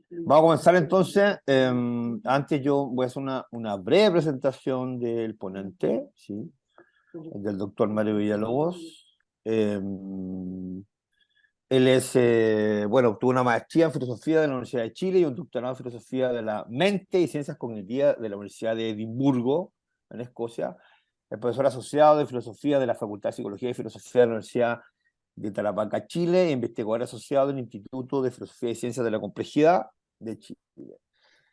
Vamos a comenzar entonces. Antes yo voy a hacer una breve presentación del ponente, ¿sí? Del doctor Mario Villalobos. Él es, bueno, obtuvo una maestría en filosofía de la Universidad de Chile y un doctorado en filosofía de la mente y ciencias cognitivas de la Universidad de Edimburgo, en Escocia. Es profesor asociado de filosofía de la Facultad de Psicología y Filosofía de la Universidad de Tarapacá, Chile, e investigador asociado del Instituto de Filosofía y Ciencias de la Complejidad de Chile.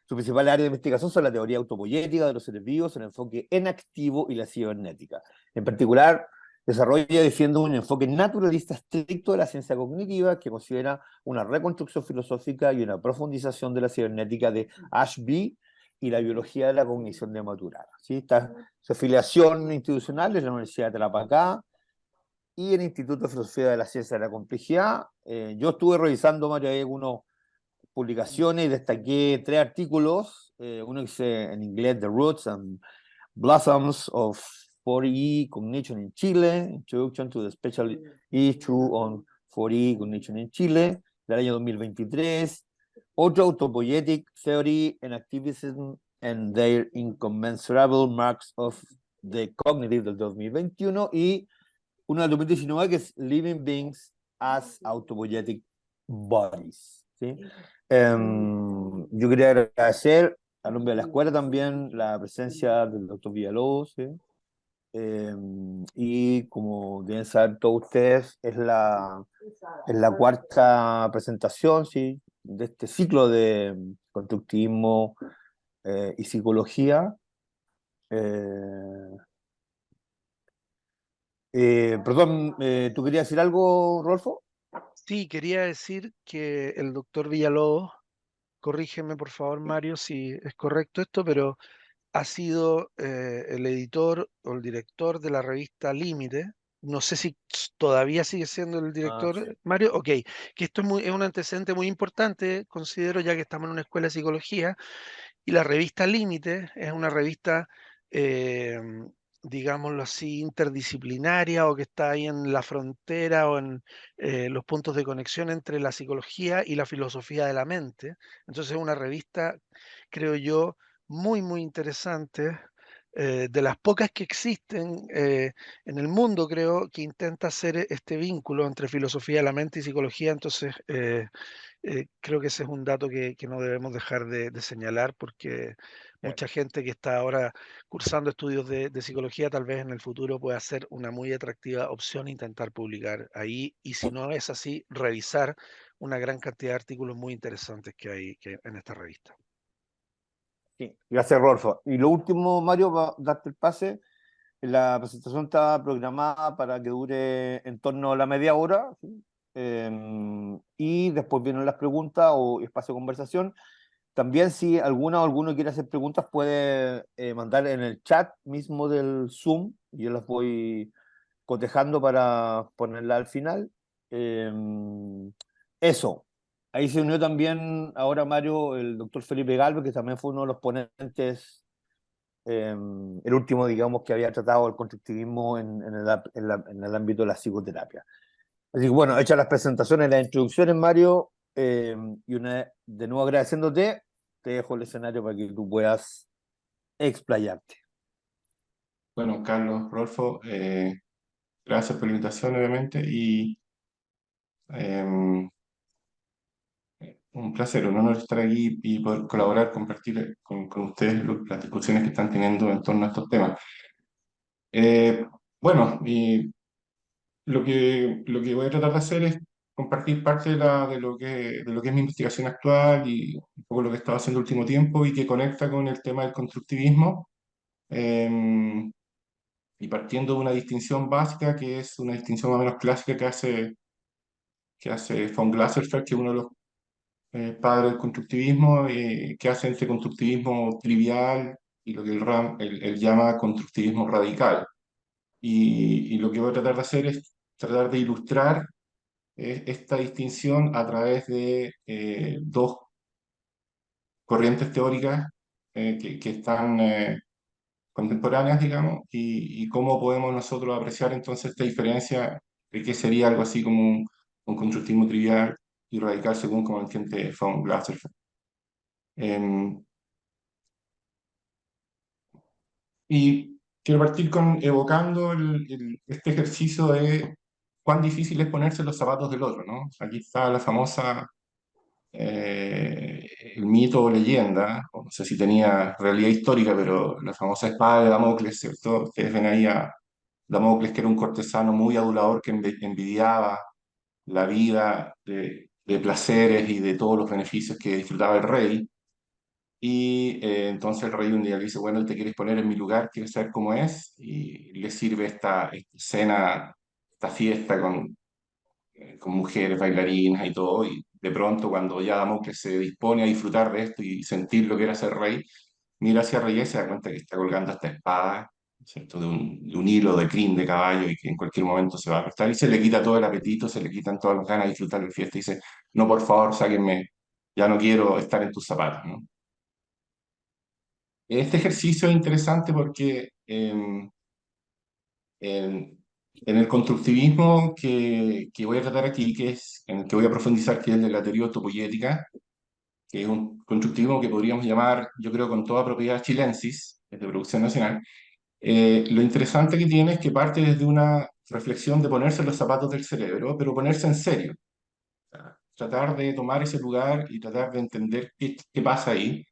Su principal área de investigación son la teoría autopoyética de los seres vivos, el enfoque en activo y la cibernética. En particular, desarrolla y defiende un enfoque naturalista estricto de la ciencia cognitiva que considera una reconstrucción filosófica y una profundización de la cibernética de Ashby y la biología de la cognición de Maturana. ¿Sí? Está su afiliación institucional es la Universidad de Tarapacá y el Instituto de Filosofía de la Ciencia de la Complejidad. Yo estuve revisando, Mario, ahí algunos publicaciones y destaqué tres artículos. Uno que dice en inglés The Roots and Blossoms of 4E Cognition in Chile, Introduction to the Special Issue on 4E Cognition in Chile, del año 2023. Otro, Autopoietic Theory and Activism and Their Incommensurable Marks of the Cognitive, del 2021. Y uno del 2019 que es Living Beings as Autopoietic Bodies. ¿Sí? Yo quería agradecer a nombre de la escuela también la presencia del doctor Villalobos, ¿sí? Y como deben saber todos ustedes, es la cuarta presentación, ¿sí? De este ciclo de constructivismo y psicología. Eh, Perdón, ¿tú querías decir algo, Rolfo? Sí, quería decir que el doctor Villalobos, corrígeme por favor, Mario, si es correcto esto, pero ha sido el editor o el director de la revista Límite. No sé si todavía sigue siendo el Ah, director, sí. Mario. Ok, que esto es un antecedente muy importante, considero, ya que estamos en una escuela de psicología, y la revista Límite es una revista, eh, digámoslo así, interdisciplinaria o que está ahí en la frontera o en los puntos de conexión entre la psicología y la filosofía de la mente. Entonces es una revista, creo yo, muy, muy interesante. De las pocas que existen en el mundo, creo, que intenta hacer este vínculo entre filosofía de la mente y psicología. Entonces, creo que ese es un dato que no debemos dejar de señalar porque mucha gente que está ahora cursando estudios de psicología tal vez en el futuro pueda ser una muy atractiva opción intentar publicar ahí y si no es así, revisar una gran cantidad de artículos muy interesantes que en esta revista. Sí, gracias, Rolfo. Y lo último, Mario, va a darte el pase. La presentación está programada para que dure en torno a la media hora, ¿sí? Y después vienen las preguntas o espacio de conversación. También si alguna o alguno quiere hacer preguntas puede mandar en el chat mismo del Zoom. Yo las voy cotejando para ponerla al final. Eh, Eso. Ahí se unió también ahora Mario, el doctor Felipe Galvez, que también fue uno de los ponentes, el último, digamos, que había tratado el constructivismo en el ámbito de la psicoterapia. Así que bueno, hechas las presentaciones, las introducciones, Mario, y de nuevo agradeciéndote, te dejo el escenario para que tú puedas explayarte. Bueno, Carlos, Rodolfo, gracias por la invitación, obviamente, y eh, un placer, un honor estar aquí y poder colaborar, compartir con ustedes las discusiones que están teniendo en torno a estos temas. Eh, bueno, y lo que voy a tratar de hacer es compartir parte de lo que es mi investigación actual y un poco lo que he estado haciendo el último tiempo y que conecta con el tema del constructivismo. eh, y partiendo de una distinción básica, que es una distinción más o menos clásica que hace von Glaserfeld, que es uno de los padres del constructivismo, que hace entre constructivismo trivial y lo que él llama constructivismo radical. Y lo que voy a tratar de hacer es tratar de ilustrar esta distinción a través de dos corrientes teóricas que están contemporáneas, digamos, y cómo podemos nosotros apreciar entonces esta diferencia de qué sería algo así como un constructivismo trivial y radical según como entiende von Glaser. Em, y quiero partir con evocando este ejercicio de cuán difícil es ponerse los zapatos del otro, ¿no? Aquí está la famosa, el mito o leyenda, o no sé si tenía realidad histórica, pero la famosa espada de Damocles, ¿cierto? Ustedes ven ahí a Damocles, que era un cortesano muy adulador que envidiaba la vida de placeres y de todos los beneficios que disfrutaba el rey. Y entonces el rey un día le dice, bueno, ¿te quieres poner en mi lugar? ¿Quieres saber cómo es? Y le sirve esta cena, esta fiesta con mujeres, bailarinas y todo. Y de pronto, cuando ya Damocles se dispone a disfrutar de esto y sentir lo que era ser rey, mira hacia arriba y se da cuenta que está colgando esta espada, ¿cierto? De un hilo de crin de caballo y que en cualquier momento se va a cortar y se le quita todo el apetito, se le quitan todas las ganas de disfrutar de la fiesta y dice, no, por favor, sáquenme, ya no quiero estar en tus zapatos, ¿no? Este ejercicio es interesante porque en, en el constructivismo que voy a tratar aquí, que es en el que voy a profundizar, que es el de la teoría autopoyética, que es un constructivismo que podríamos llamar, yo creo, con toda propiedad chilensis, es de producción nacional. Lo interesante que tiene es que parte desde una reflexión de ponerse en los zapatos del cerebro, pero ponerse en serio. O sea, tratar de tomar ese lugar y tratar de entender qué pasa ahí.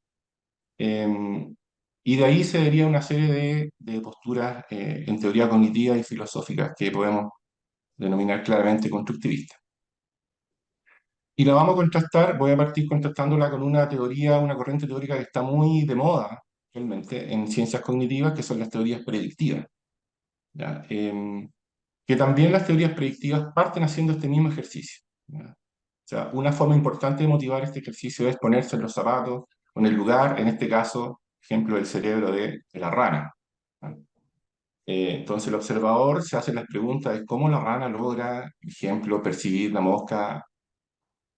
Y de ahí se daría una serie de posturas en teoría cognitiva y filosóficas que podemos denominar claramente constructivistas. Y la vamos a contrastar, voy a partir contrastándola con una teoría, una corriente teórica que está muy de moda realmente en ciencias cognitivas, que son las teorías predictivas. ¿Ya? Que también las teorías predictivas parten haciendo este mismo ejercicio. ¿Ya? O sea, una forma importante de motivar este ejercicio es ponerse en los zapatos o en el lugar, en este caso, ejemplo, del cerebro de la rana. ¿Ya? Entonces el observador se hace las preguntas de cómo la rana logra, por ejemplo, percibir la mosca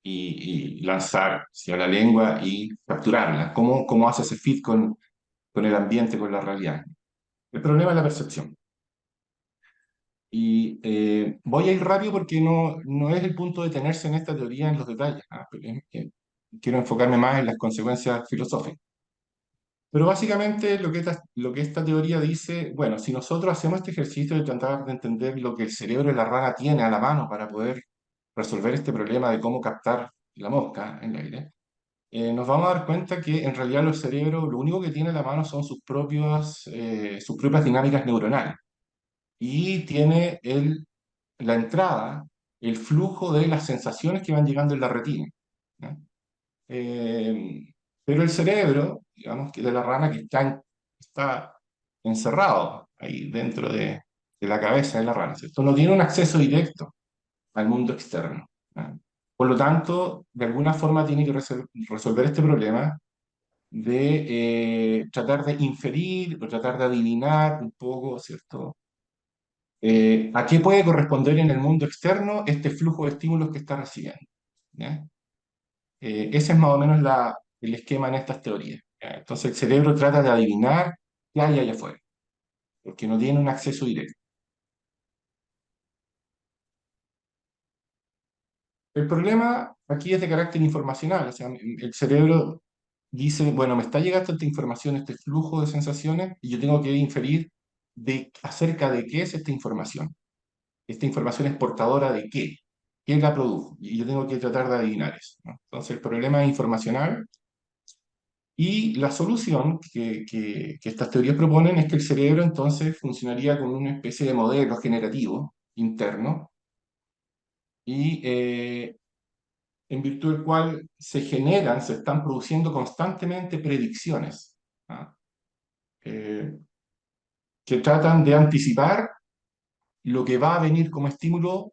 y lanzar hacia la lengua y capturarla. ¿Cómo hace ese fit con el ambiente, con la realidad? El problema es la percepción. Y voy a ir rápido porque no es el punto de detenerse en esta teoría en los detalles. Pero quiero enfocarme más en las consecuencias filosóficas. Pero básicamente lo que esta teoría dice, bueno, si nosotros hacemos este ejercicio de tratar de entender lo que el cerebro de la rana tiene a la mano para poder resolver este problema de cómo captar la mosca en el aire, nos vamos a dar cuenta que en realidad los cerebros lo único que tiene a la mano son sus propias dinámicas neuronales. Y tiene la entrada, el flujo de las sensaciones que van llegando en la retina. ¿Ya? Eh, pero el cerebro, digamos, que de la rana que está encerrado ahí dentro de la cabeza de la rana, ¿cierto? No tiene un acceso directo al mundo externo. ¿Ya? Por lo tanto, de alguna forma tiene que resolver este problema de tratar de inferir o tratar de adivinar un poco, ¿cierto? ¿A qué puede corresponder en el mundo externo este flujo de estímulos que está recibiendo? ¿Ya? Ese es más o menos el esquema en estas teorías. ¿Ya? Entonces el cerebro trata de adivinar qué hay allá afuera, porque no tiene un acceso directo. El problema aquí es de carácter informacional, o sea, el cerebro dice, bueno, me está llegando esta información, este flujo de sensaciones, y yo tengo que inferir acerca de qué es esta información. Esta información es portadora de qué, quién la produjo, y yo tengo que tratar de adivinar eso, ¿no? Entonces el problema es informacional y la solución que estas teorías proponen es que el cerebro entonces funcionaría como una especie de modelo generativo interno y en virtud del cual se están produciendo constantemente predicciones, ¿ah? Eh, que tratan de anticipar lo que va a venir como estímulo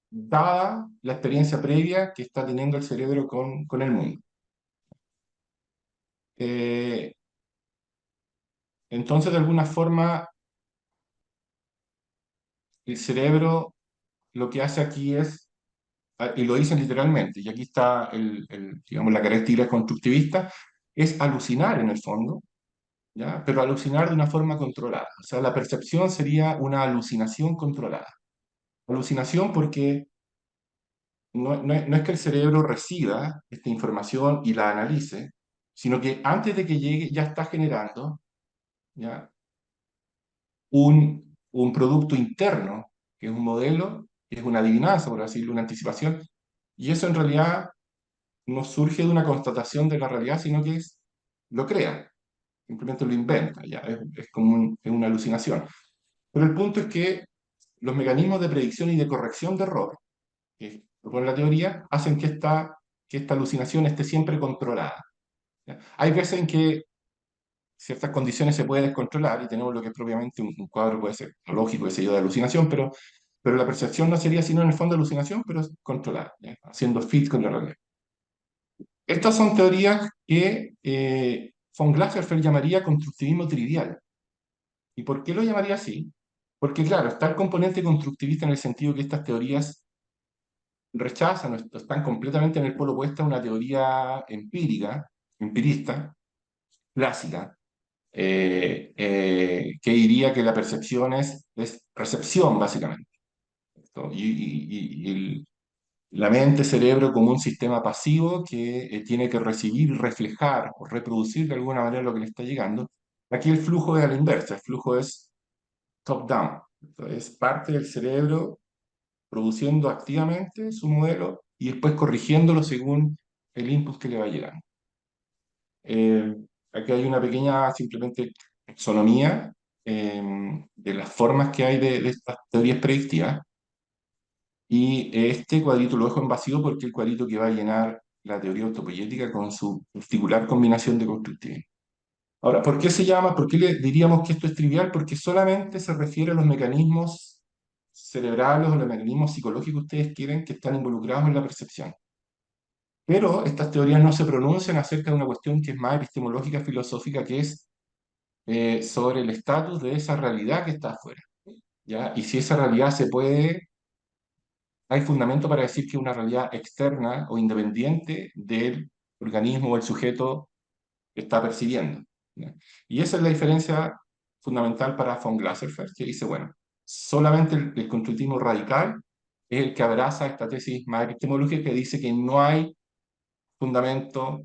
dada la experiencia previa que está teniendo el cerebro con el mundo. Eh, entonces, de alguna forma, el cerebro lo que hace aquí es, y lo dicen literalmente, y aquí está digamos, la característica constructivista, es alucinar en el fondo, ¿ya? Pero alucinar de una forma controlada. O sea, la percepción sería una alucinación controlada. Alucinación porque no es que el cerebro reciba esta información y la analice, sino que antes de que llegue ya está generando, ¿ya?, un producto interno, que es un modelo, que es una adivinanza, por así decirlo, una anticipación, y eso en realidad no surge de una constatación de la realidad, sino que lo crea, simplemente lo inventa, ya, es como es una alucinación. Pero el punto es que los mecanismos de predicción y de corrección de error que propone la teoría hacen que esta alucinación esté siempre controlada, ¿ya? Hay veces en que ciertas condiciones se puede descontrolar y tenemos lo que es propiamente un cuadro, puede ser lógico, ese yo, de alucinación, pero la percepción no sería sino en el fondo alucinación, pero es controlada, ¿ya?, haciendo fit con la realidad. Estas son teorías que von Glaserfeld llamaría constructivismo trivial. ¿Y por qué lo llamaría así? Porque, claro, está el componente constructivista en el sentido que estas teorías rechazan o están completamente en el polo opuesto a una teoría empirista, clásica, que diría que la percepción es recepción, básicamente. La mente, cerebro, como un sistema pasivo que tiene que recibir, reflejar o reproducir de alguna manera lo que le está llegando. Aquí el flujo es a la inversa, el flujo es top-down. Es parte del cerebro produciendo activamente su modelo y después corrigiéndolo según el input que le va llegando. Eh, Aquí hay una pequeña, simplemente, taxonomía de las formas que hay de estas teorías predictivas. Y este cuadrito lo dejo en vacío porque es el cuadrito que va a llenar la teoría autopoyética con su particular combinación de constructivismo. Ahora, ¿por qué se llama? ¿Por qué le diríamos que esto es trivial? Porque solamente se refiere a los mecanismos cerebrales o los mecanismos psicológicos que ustedes quieren que están involucrados en la percepción. Pero estas teorías no se pronuncian acerca de una cuestión que es más epistemológica, filosófica, que es sobre el estatus de esa realidad que está afuera, ¿ya? Y si esa realidad hay fundamento para decir que es una realidad externa o independiente del organismo o el sujeto que está percibiendo, ¿ya? Y esa es la diferencia fundamental para von Glaserfeld, que dice, bueno, solamente el constructivismo radical es el que abraza esta tesis más epistemológica que dice que no hay fundamento,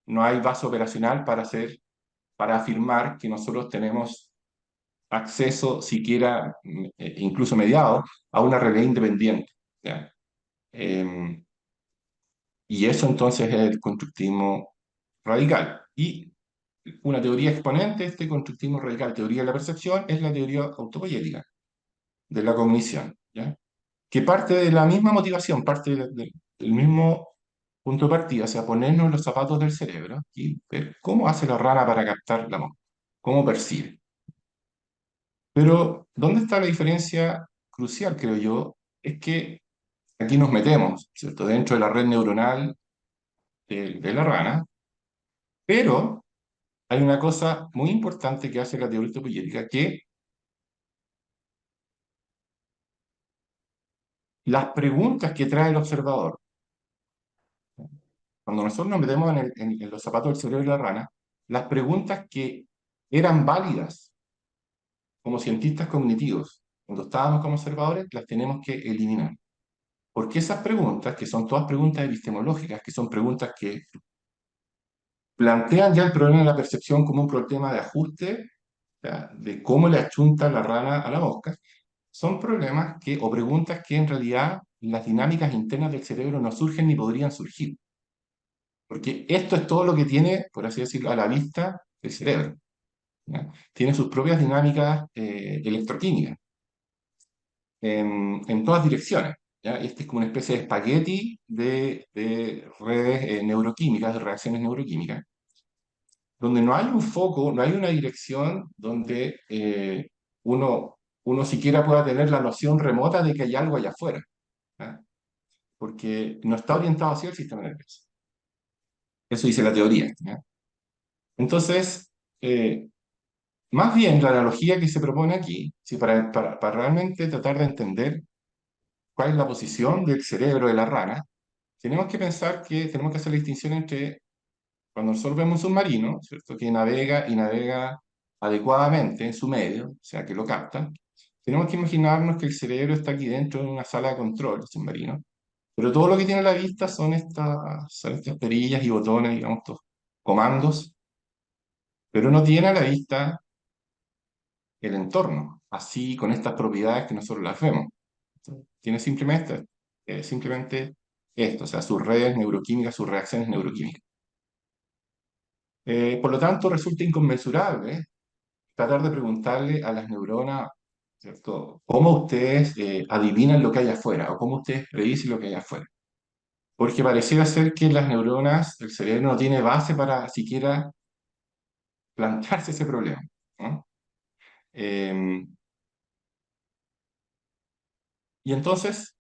no hay base operacional para afirmar que nosotros tenemos acceso, siquiera incluso mediado, a una realidad independiente, ¿ya? Em, y eso entonces es el constructivismo radical. Y una teoría exponente de este constructivismo radical, teoría de la percepción, es la teoría autopoyética de la cognición, ¿ya?, que parte de la misma motivación, parte del mismo punto de partida, o sea, ponernos en los zapatos del cerebro y ver cómo hace la rana para captar la mosca, cómo percibe. Pero, ¿dónde está la diferencia crucial, creo yo? Es que aquí nos metemos, ¿cierto?, dentro de la red neuronal de la rana, pero hay una cosa muy importante que hace la teoría autopoyética, que las preguntas que trae el observador, cuando nosotros nos metemos en los zapatos del cerebro de la rana, las preguntas que eran válidas como cientistas cognitivos cuando estábamos como observadores, las tenemos que eliminar. Porque esas preguntas, que son todas preguntas epistemológicas, que son preguntas que plantean ya el problema de la percepción como un problema de ajuste, ¿ya?, de cómo le achunta la rana a la mosca, son problemas o preguntas que en realidad las dinámicas internas del cerebro no surgen ni podrían surgir. Porque esto es todo lo que tiene, por así decirlo, a la vista el cerebro, ¿ya? Tiene sus propias dinámicas electroquímicas en todas direcciones, ¿ya? Este es como una especie de espagueti de redes neuroquímicas, de reacciones neuroquímicas, donde no hay un foco, no hay una dirección donde uno siquiera pueda tener la noción remota de que hay algo allá afuera, ¿ya?, porque no está orientado hacia el sistema nervioso. Eso dice la teoría, ¿ya? Entonces, más bien la analogía que se propone aquí, si para realmente tratar de entender cuál es la posición del cerebro de la rana, tenemos que pensar que tenemos que hacer la distinción entre cuando nosotros vemos un submarino, ¿cierto?, que navega y navega adecuadamente en su medio, o sea, que lo capta, tenemos que imaginarnos que el cerebro está aquí dentro de una sala de control del submarino, pero todo lo que tiene a la vista son estas perillas y botones, digamos, comandos, pero no tiene a la vista el entorno, así con estas propiedades que nosotros las vemos. Tiene simplemente esto, o sea, sus redes neuroquímicas, sus reacciones neuroquímicas. Por lo tanto, resulta inconmensurable tratar de preguntarle a las neuronas, ¿cierto? ¿Cómo ustedes adivinan lo que hay afuera? ¿O cómo ustedes predicen lo que hay afuera? Porque pareciera ser que las neuronas, el cerebro no tiene base para siquiera plantearse ese problema, ¿no? Y entonces,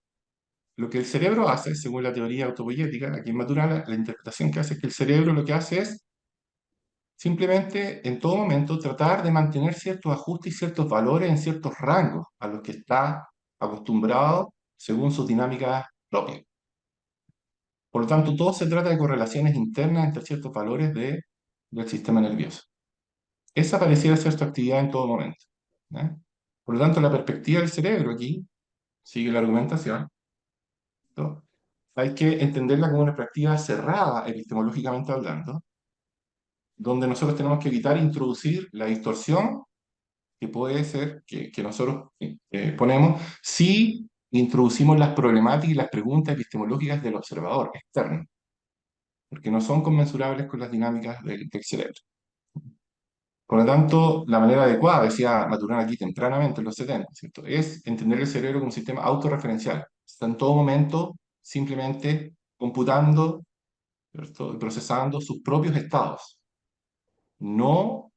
lo que el cerebro hace, según la teoría autopoyética, aquí en Maturana, la interpretación que hace es que el cerebro lo que hace es simplemente en todo momento tratar de mantener ciertos ajustes y ciertos valores en ciertos rangos a los que está acostumbrado según sus dinámicas propias. Por lo tanto, todo se trata de correlaciones internas entre ciertos valores del sistema nervioso. Esa pareciera ser su actividad en todo momento, ¿ya? Por lo tanto, la perspectiva del cerebro aquí, sigue la argumentación, ¿no? Hay que entenderla como una perspectiva cerrada epistemológicamente hablando, donde nosotros tenemos que evitar introducir la distorsión que puede ser que nosotros ponemos si introducimos las problemáticas y las preguntas epistemológicas del observador externo, porque no son conmensurables con las dinámicas del cerebro. Por lo tanto, la manera adecuada, decía Maturana aquí tempranamente en los 70, ¿cierto? Es entender el cerebro como un sistema autorreferencial. Está en todo momento simplemente computando, ¿cierto? Y procesando sus propios estados. No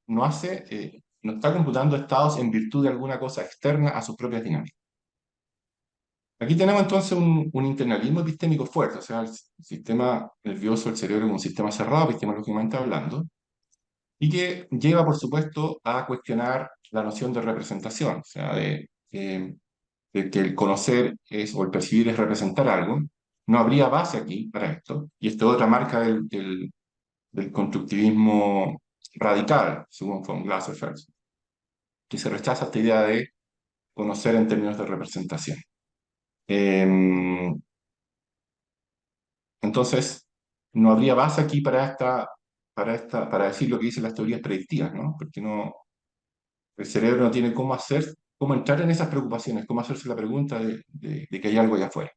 está computando estados en virtud de alguna cosa externa a sus propias dinámicas. Aquí tenemos entonces un internalismo epistémico fuerte, o sea, el sistema nervioso, el cerebro como un sistema cerrado, epistemológicamente hablando, y que lleva, por supuesto, a cuestionar la noción de representación, o sea, de que el conocer es, o el percibir es representar algo. No habría base aquí para esto, y esto es otra marca del constructivismo radical, según von Glaserfeld, que se rechaza esta idea de conocer en términos de representación. Entonces, no habría base aquí para decir lo que dicen las teorías predictivas, ¿no? Porque el cerebro no tiene cómo entrar en esas preocupaciones, cómo hacerse la pregunta de que hay algo allá afuera.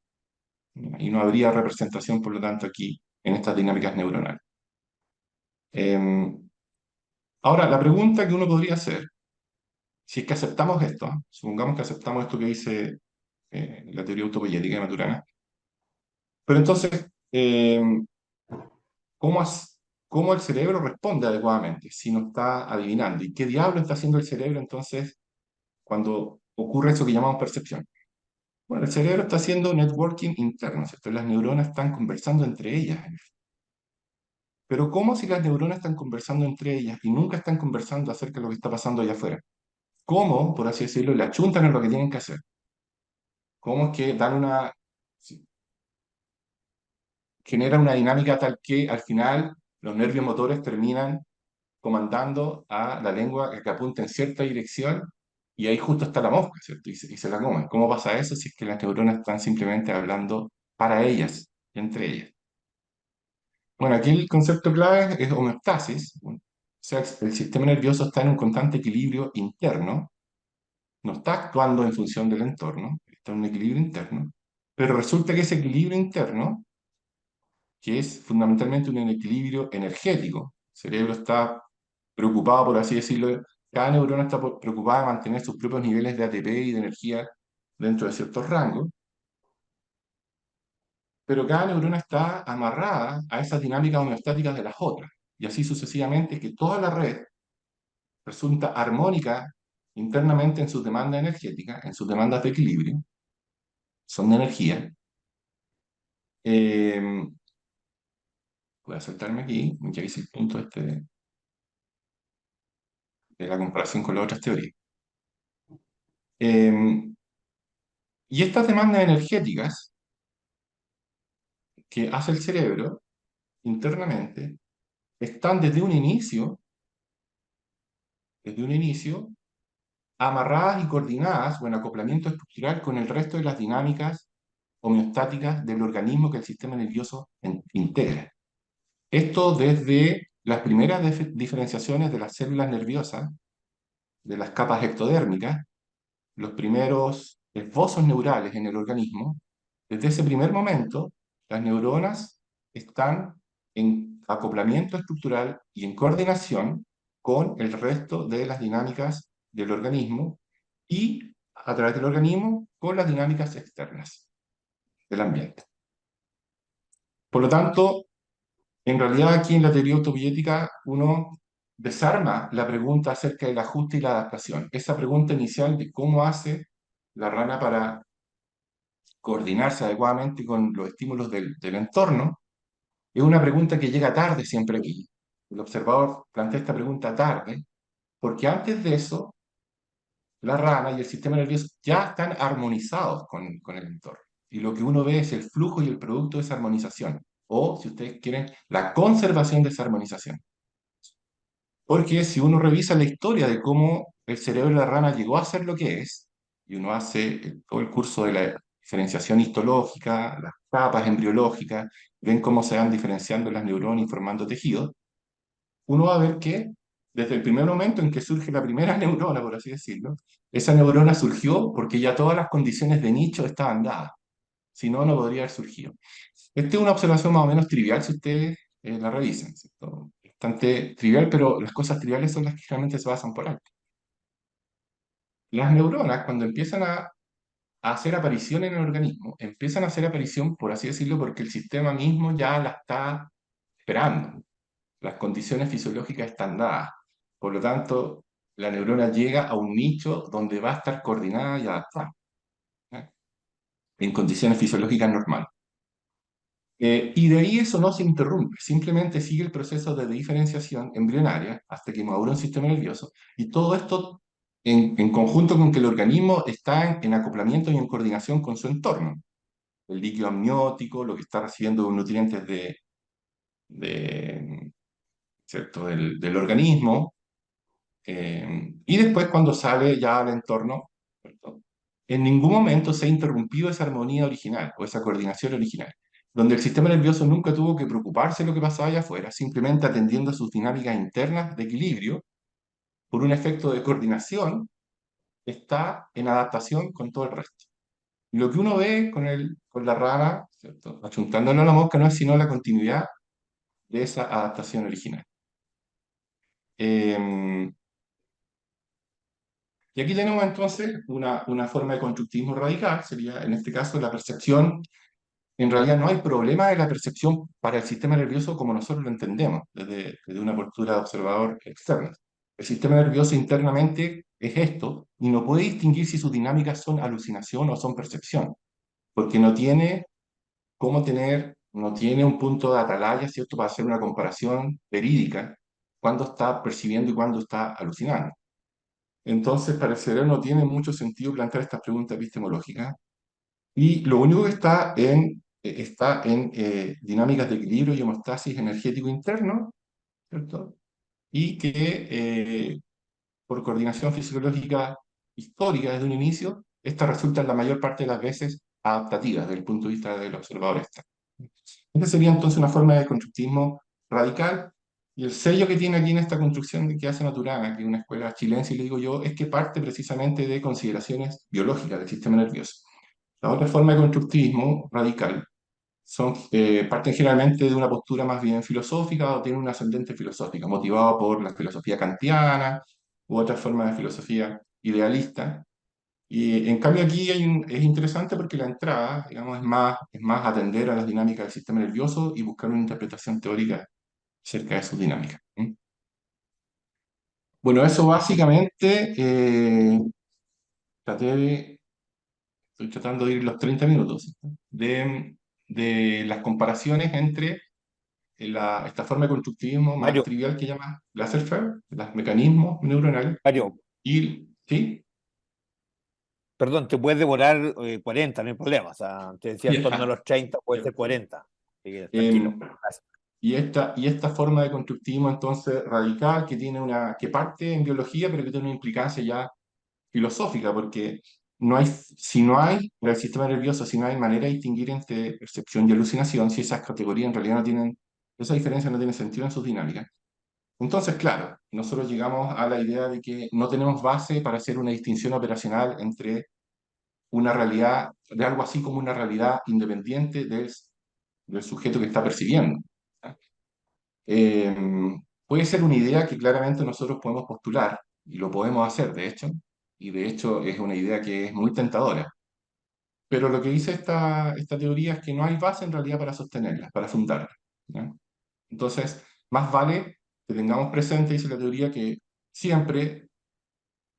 Y no habría representación, por lo tanto, aquí en estas dinámicas neuronales. Ahora, la pregunta que uno podría hacer, si es que aceptamos esto, supongamos que aceptamos esto que dice la teoría autopoyética de Maturana, pero entonces, ¿cómo, cómo el cerebro responde adecuadamente si no está adivinando? ¿Y qué diablo está haciendo el cerebro entonces cuando ocurre eso que llamamos percepción? Bueno, el cerebro está haciendo networking interno, ¿cierto? Las neuronas están conversando entre ellas. Pero ¿cómo si las neuronas están conversando entre ellas y nunca están conversando acerca de lo que está pasando allá afuera? ¿Cómo, por así decirlo, le achuntan en lo que tienen que hacer? ¿Cómo es que sí, generan una dinámica tal que al final los nervios motores terminan comandando a la lengua que apunta en cierta dirección y ahí justo está la mosca, ¿cierto? Y se la comen. ¿Cómo pasa eso si es que las neuronas están simplemente hablando para ellas, entre ellas? Bueno, aquí el concepto clave es homeostasis. O sea, el sistema nervioso está en un constante equilibrio interno, no está actuando en función del entorno, está en un equilibrio interno, pero resulta que ese equilibrio interno, que es fundamentalmente un equilibrio energético, el cerebro está preocupado, por así decirlo, cada neurona está preocupada de mantener sus propios niveles de ATP y de energía dentro de ciertos rangos, pero cada neurona está amarrada a esas dinámicas homeostáticas de las otras, y así sucesivamente, que toda la red resulta armónica internamente en sus demandas energéticas, en sus demandas de equilibrio, son de energía. Voy a saltarme aquí, ya hice el punto este de la comparación con las otras teorías. Y estas demandas energéticas que hace el cerebro internamente están desde un inicio, amarradas y coordinadas o en acoplamiento estructural con el resto de las dinámicas homeostáticas del organismo que el sistema nervioso integra. Esto desde las primeras diferenciaciones de las células nerviosas, de las capas ectodérmicas, los primeros esbozos neurales en el organismo, desde ese primer momento, las neuronas están en acoplamiento estructural y en coordinación con el resto de las dinámicas del organismo y a través del organismo con las dinámicas externas del ambiente. Por lo tanto, en realidad aquí en la teoría autopoietica uno desarma la pregunta acerca del ajuste y la adaptación. Esa pregunta inicial de cómo hace la rana para coordinarse adecuadamente con los estímulos del entorno, es una pregunta que llega tarde siempre aquí. El observador plantea esta pregunta tarde, porque antes de eso, la rana y el sistema nervioso ya están armonizados con el entorno. Y lo que uno ve es el flujo y el producto de esa armonización, o, si ustedes quieren, la conservación de esa armonización. Porque si uno revisa la historia de cómo el cerebro de la rana llegó a ser lo que es, y uno hace todo el curso de la diferenciación histológica, las capas embriológicas, ven cómo se van diferenciando las neuronas y formando tejidos, uno va a ver que desde el primer momento en que surge la primera neurona, por así decirlo, esa neurona surgió porque ya todas las condiciones de nicho estaban dadas. Si no, no podría haber surgido. Esta es una observación más o menos trivial si ustedes la revisan, ¿cierto? Bastante trivial, pero las cosas triviales son las que realmente se basan por alto. Las neuronas, cuando empiezan a hacer aparición en el organismo, empiezan a hacer aparición, por así decirlo, porque el sistema mismo ya la está esperando. Las condiciones fisiológicas están dadas. Por lo tanto, la neurona llega a un nicho donde va a estar coordinada y adaptada, ¿eh? En condiciones fisiológicas normales. Y de ahí eso no se interrumpe, simplemente sigue el proceso de diferenciación embrionaria hasta que madura un sistema nervioso. Y todo esto en conjunto con que el organismo está en acoplamiento y en coordinación con su entorno. El líquido amniótico, lo que está recibiendo nutrientes de, ¿cierto? Del organismo. Y después cuando sale ya al entorno, ¿cierto? En ningún momento se ha interrumpido esa armonía original o esa coordinación original, donde el sistema nervioso nunca tuvo que preocuparse de lo que pasaba allá afuera, simplemente atendiendo a sus dinámicas internas de equilibrio, por un efecto de coordinación, está en adaptación con todo el resto. Y lo que uno ve con la rana, ¿cierto? Achuntándole a la mosca, no es sino la continuidad de esa adaptación original. Eh, Y aquí tenemos entonces una forma de constructivismo radical, sería en este caso la percepción. En realidad no hay problema de la percepción para el sistema nervioso como nosotros lo entendemos, desde una postura de observador externo. El sistema nervioso internamente es esto, y no puede distinguir si sus dinámicas son alucinación o son percepción, porque no tiene no tiene un punto de atalaya, ¿cierto?, para hacer una comparación verídica, cuando está percibiendo y cuando está alucinando. Entonces, para el cerebro no tiene mucho sentido plantear estas preguntas epistemológicas. Y lo único que está en dinámicas de equilibrio y homeostasis energético interno, ¿cierto? Y que por coordinación fisiológica histórica desde un inicio, estas resultan la mayor parte de las veces adaptativas desde el punto de vista del observador externo. Esta sería entonces una forma de constructivismo radical. Y el sello que tiene aquí en esta construcción que hace Maturana, que es una escuela chilense, y le digo yo, es que parte precisamente de consideraciones biológicas del sistema nervioso. La otra forma de constructivismo radical parten generalmente de una postura más bien filosófica o tienen una ascendente filosófica, motivado por la filosofía kantiana u otras formas de filosofía idealista. Y en cambio aquí es interesante porque la entrada, digamos, es más atender a las dinámicas del sistema nervioso y buscar una interpretación teórica acerca de sus dinámicas. ¿Mm? Bueno, eso básicamente, estoy tratando de ir los 30 minutos, ¿no? de las comparaciones entre esta forma de constructivismo más Mario, trivial que llama Laissez-faire, los mecanismos neuronales, Mario, y, ¿sí? perdón, te puedes demorar 40, no hay problema. O sea, te decía en torno a Ya. los 30, puede ser 40. Así que tranquilo. Em, Gracias. y esta forma de constructivismo entonces radical que parte en biología, pero que tiene una implicancia ya filosófica, porque si no hay, para el sistema nervioso, si no hay manera de distinguir entre percepción y alucinación, si esas categorías en realidad no tienen, esa diferencia no tiene sentido en sus dinámicas, Entonces, claro, nosotros llegamos a la idea de que no tenemos base para hacer una distinción operacional entre una realidad, de algo así como una realidad independiente del sujeto que está percibiendo. Eh, Puede ser una idea que claramente nosotros podemos postular, y lo podemos hacer, de hecho, y de hecho es una idea que es muy tentadora. Pero lo que dice esta teoría es que no hay base en realidad para sostenerla, para fundarla. ¿Ya? Entonces, más vale que tengamos presente, dice la teoría, que siempre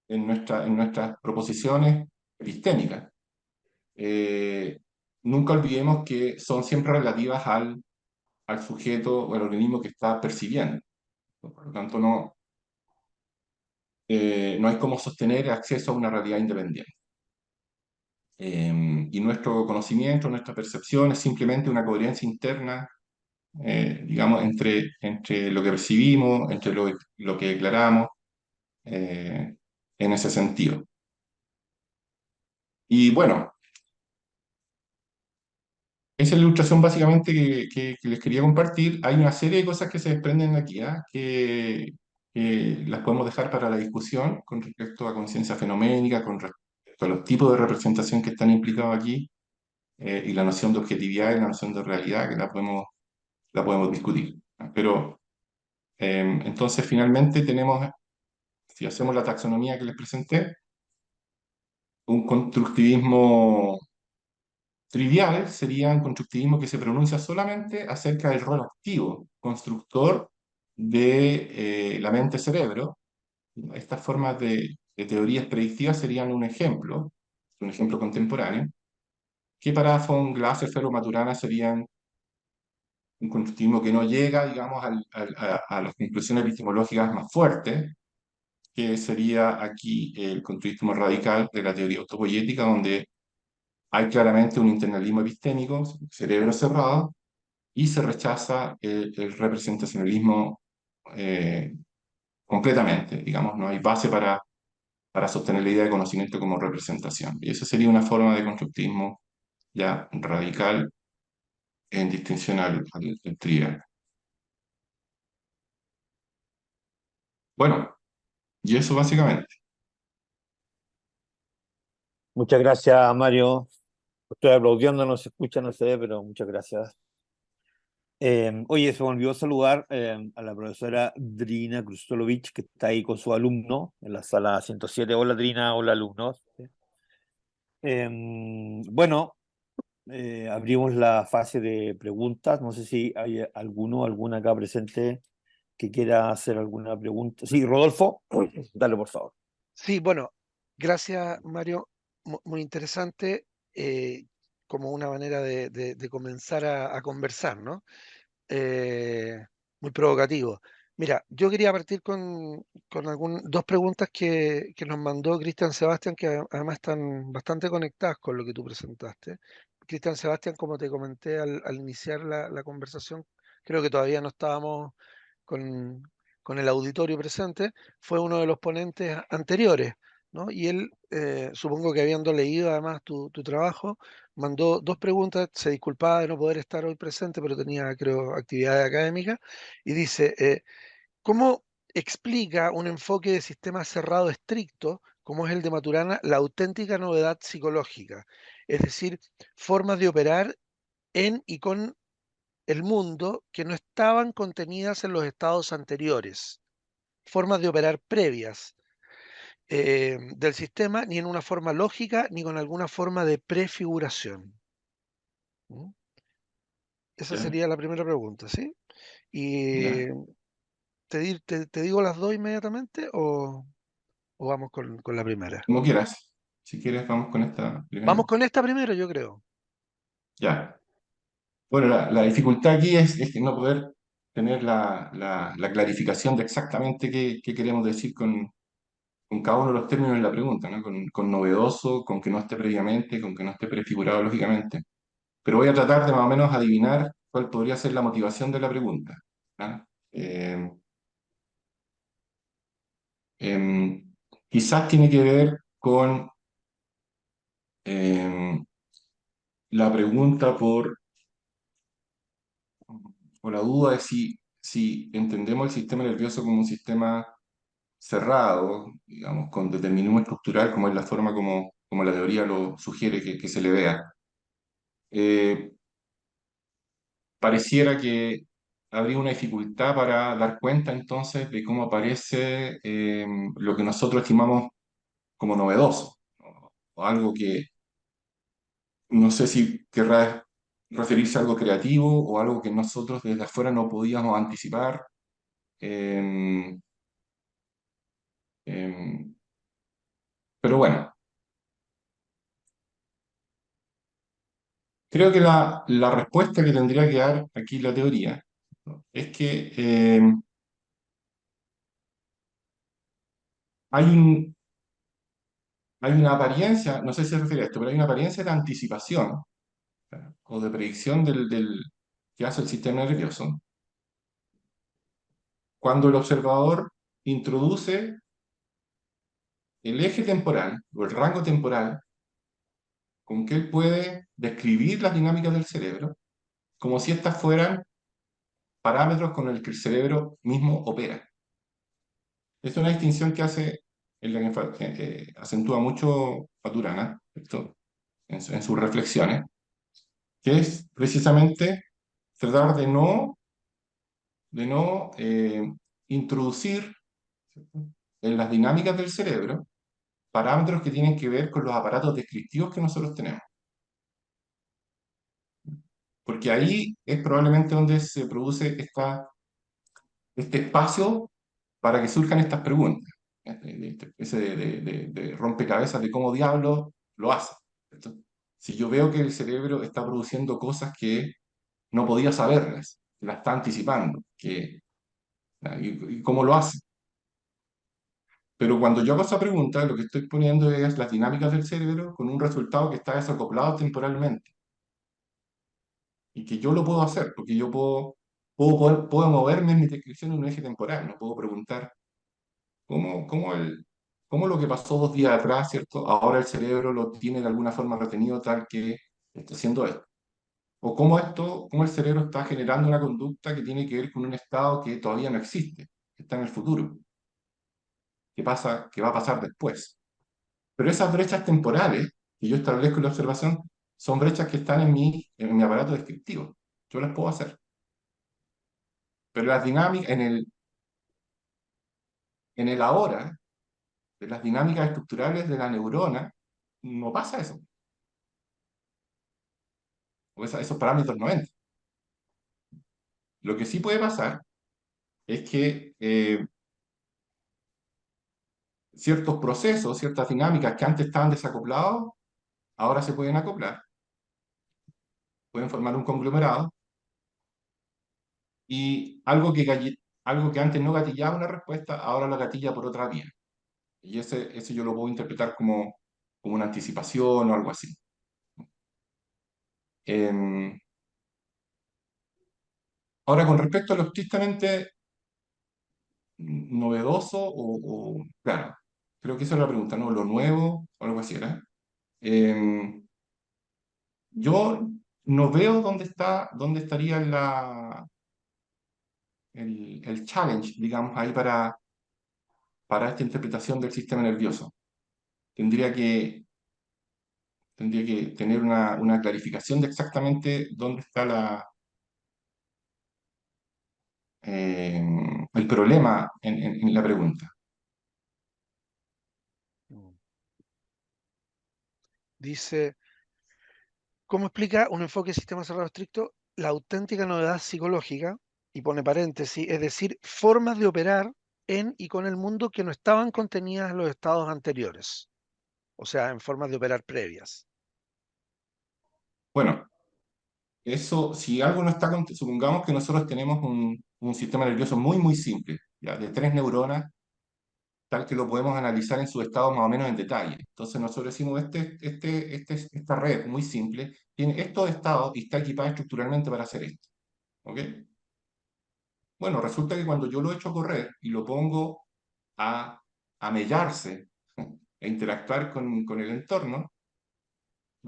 en nuestras proposiciones epistémicas, eh, nunca olvidemos que son siempre relativas al sujeto o al organismo que está percibiendo. Por lo tanto, no hay cómo sostener acceso a una realidad independiente. Y nuestro conocimiento, nuestra percepción es simplemente una coherencia interna, digamos, entre lo que percibimos, entre lo que declaramos, en ese sentido. Y bueno, esa es la ilustración básicamente que les quería compartir. Hay una serie de cosas que se desprenden de aquí, ¿ah? Que las podemos dejar para la discusión con respecto a conciencia fenoménica, con respecto a los tipos de representación que están implicados aquí, y la noción de objetividad y la noción de realidad, que la podemos discutir. ¿Ah? Pero entonces finalmente tenemos, si hacemos la taxonomía que les presenté, un constructivismo trivial sería un constructivismo que se pronuncia solamente acerca del rol activo, constructor de la mente-cerebro. Estas formas de teorías predictivas serían un ejemplo contemporáneo, que para von Glaserfeld o Maturana serían un constructivismo que no llega, digamos, a las conclusiones epistemológicas más fuertes, que sería aquí el constructivismo radical de la teoría autopoyética, donde hay claramente un internalismo epistémico, cerebro cerrado, y se rechaza el representacionalismo eh, completamente, digamos, no hay base para sostener la idea de conocimiento como representación. Y esa sería una forma de constructivismo ya radical en distinción al trivial. Bueno, y eso básicamente. Muchas gracias, Mario. Estoy aplaudiendo, no se escucha, no se ve, pero muchas gracias. Oye, se me olvidó saludar a la profesora Drina Krustolovic, que está ahí con su alumno en la sala 107. Hola, Drina, hola, alumnos. Bueno, abrimos la fase de preguntas. No sé si hay alguna acá presente que quiera hacer alguna pregunta. Sí, Rodolfo, dale, por favor. Sí, bueno, gracias Mario, muy interesante, como una manera de comenzar a conversar, ¿no? Eh, Muy provocativo. Mira, yo quería partir con dos preguntas que nos mandó Cristian Sebastián, que además están bastante conectadas con lo que tú presentaste. Cristian Sebastián, como te comenté al iniciar la conversación, creo que todavía no estábamos con, con el auditorio presente, fue uno de los ponentes anteriores, ¿no? Y él, supongo que habiendo leído además tu trabajo, mandó dos preguntas, se disculpaba de no poder estar hoy presente, pero tenía, creo, actividades académicas, y dice, ¿cómo explica un enfoque de sistema cerrado estricto, como es el de Maturana, la auténtica novedad psicológica? Es decir, formas de operar en y con el mundo que no estaban contenidas en los estados anteriores, formas de operar previas del sistema, ni en una forma lógica, ni con alguna forma de prefiguración. ¿Mm? Esa ¿Ya? sería la primera pregunta, ¿sí? Y ¿Ya? te digo las dos inmediatamente o vamos con la primera. Como quieras. Si quieres, vamos con esta Vamos primero. con esta primero, yo creo. Ya. Bueno, la dificultad aquí es que no poder tener la clarificación de exactamente qué queremos decir con cada uno de los términos en la pregunta, ¿no? Con novedoso, con que no esté previamente, con que no esté prefigurado lógicamente. Pero voy a tratar de más o menos adivinar cuál podría ser la motivación de la pregunta. ¿Ah? Eh, Quizás tiene que ver con la pregunta por, o la duda de si entendemos el sistema nervioso como un sistema cerrado, digamos, con determinismo estructural, como es la forma como la teoría lo sugiere que se le vea, eh, pareciera que habría una dificultad para dar cuenta entonces de cómo aparece lo que nosotros estimamos como novedoso, o algo que no sé si querrá referirse a algo creativo o algo que nosotros desde afuera no podíamos anticipar. em, em, pero bueno, creo que la respuesta que tendría que dar aquí la teoría, ¿no? Es que hay hay una apariencia, no sé si se refiere a esto, pero hay una apariencia de anticipación, ¿verdad? O de predicción que hace el sistema nervioso cuando el observador introduce el eje temporal o el rango temporal con que él puede describir las dinámicas del cerebro como si estas fueran parámetros con el que el cerebro mismo opera. Es una distinción que hace, en la que acentúa mucho Maturana, ¿cierto? En sus reflexiones, que es precisamente tratar de no introducir, ¿cierto?, en las dinámicas del cerebro parámetros que tienen que ver con los aparatos descriptivos que nosotros tenemos. Porque ahí es probablemente donde se produce este espacio para que surjan estas preguntas, ese de rompecabezas de cómo diablo lo hace, ¿cierto? Si yo veo que el cerebro está produciendo cosas que no podía saberlas, que las está anticipando, y cómo lo hace. Pero cuando yo hago esa pregunta, lo que estoy poniendo es las dinámicas del cerebro con un resultado que está desacoplado temporalmente y que yo lo puedo hacer, porque yo puedo moverme en mi descripción en un eje temporal, no puedo preguntar cómo, cómo lo que pasó 2 días atrás, ¿cierto? Ahora el cerebro lo tiene de alguna forma retenido tal que está haciendo esto. O cómo el cerebro está generando una conducta que tiene que ver con un estado que todavía no existe, que está en el futuro, que va a pasar después. Pero esas brechas temporales que yo establezco en la observación son brechas que están en mi aparato descriptivo. Yo las puedo hacer. Pero las dinámicas, en el ahora, de las dinámicas estructurales de la neurona, no pasa eso. O esos parámetros no entran. Lo que sí puede pasar es que ciertos procesos, ciertas dinámicas que antes estaban desacoplados, ahora se pueden acoplar, pueden formar un conglomerado, y algo que antes no gatillaba una respuesta, ahora la gatilla por otra vía. Y ese yo lo puedo interpretar como una anticipación o algo así. Em, Ahora, con respecto a lo estrictamente novedoso claro, creo que esa es la pregunta, ¿no? Lo nuevo o algo así, ¿verdad? Em, yo no veo dónde estaría el challenge, digamos, ahí para esta interpretación del sistema nervioso. Tendría que, tendría que tener una clarificación de exactamente dónde está el problema en la pregunta. Mm. Dice, ¿cómo explica un enfoque de sistema cerrado estricto la auténtica novedad psicológica? Y pone paréntesis, es decir, formas de operar en y con el mundo que no estaban contenidas en los estados anteriores, o sea, en formas de operar previas. Bueno, eso, si algo no está, supongamos que nosotros tenemos un sistema nervioso muy, muy simple, ¿ya? De 3 neuronas, tal que lo podemos analizar en su estado más o menos en detalle. Entonces nosotros decimos, esta red muy simple tiene estos estados y está equipada estructuralmente para hacer esto. ¿Ok? Bueno, resulta que cuando yo lo echo a correr y lo pongo a, a mellarse e interactuar con el entorno,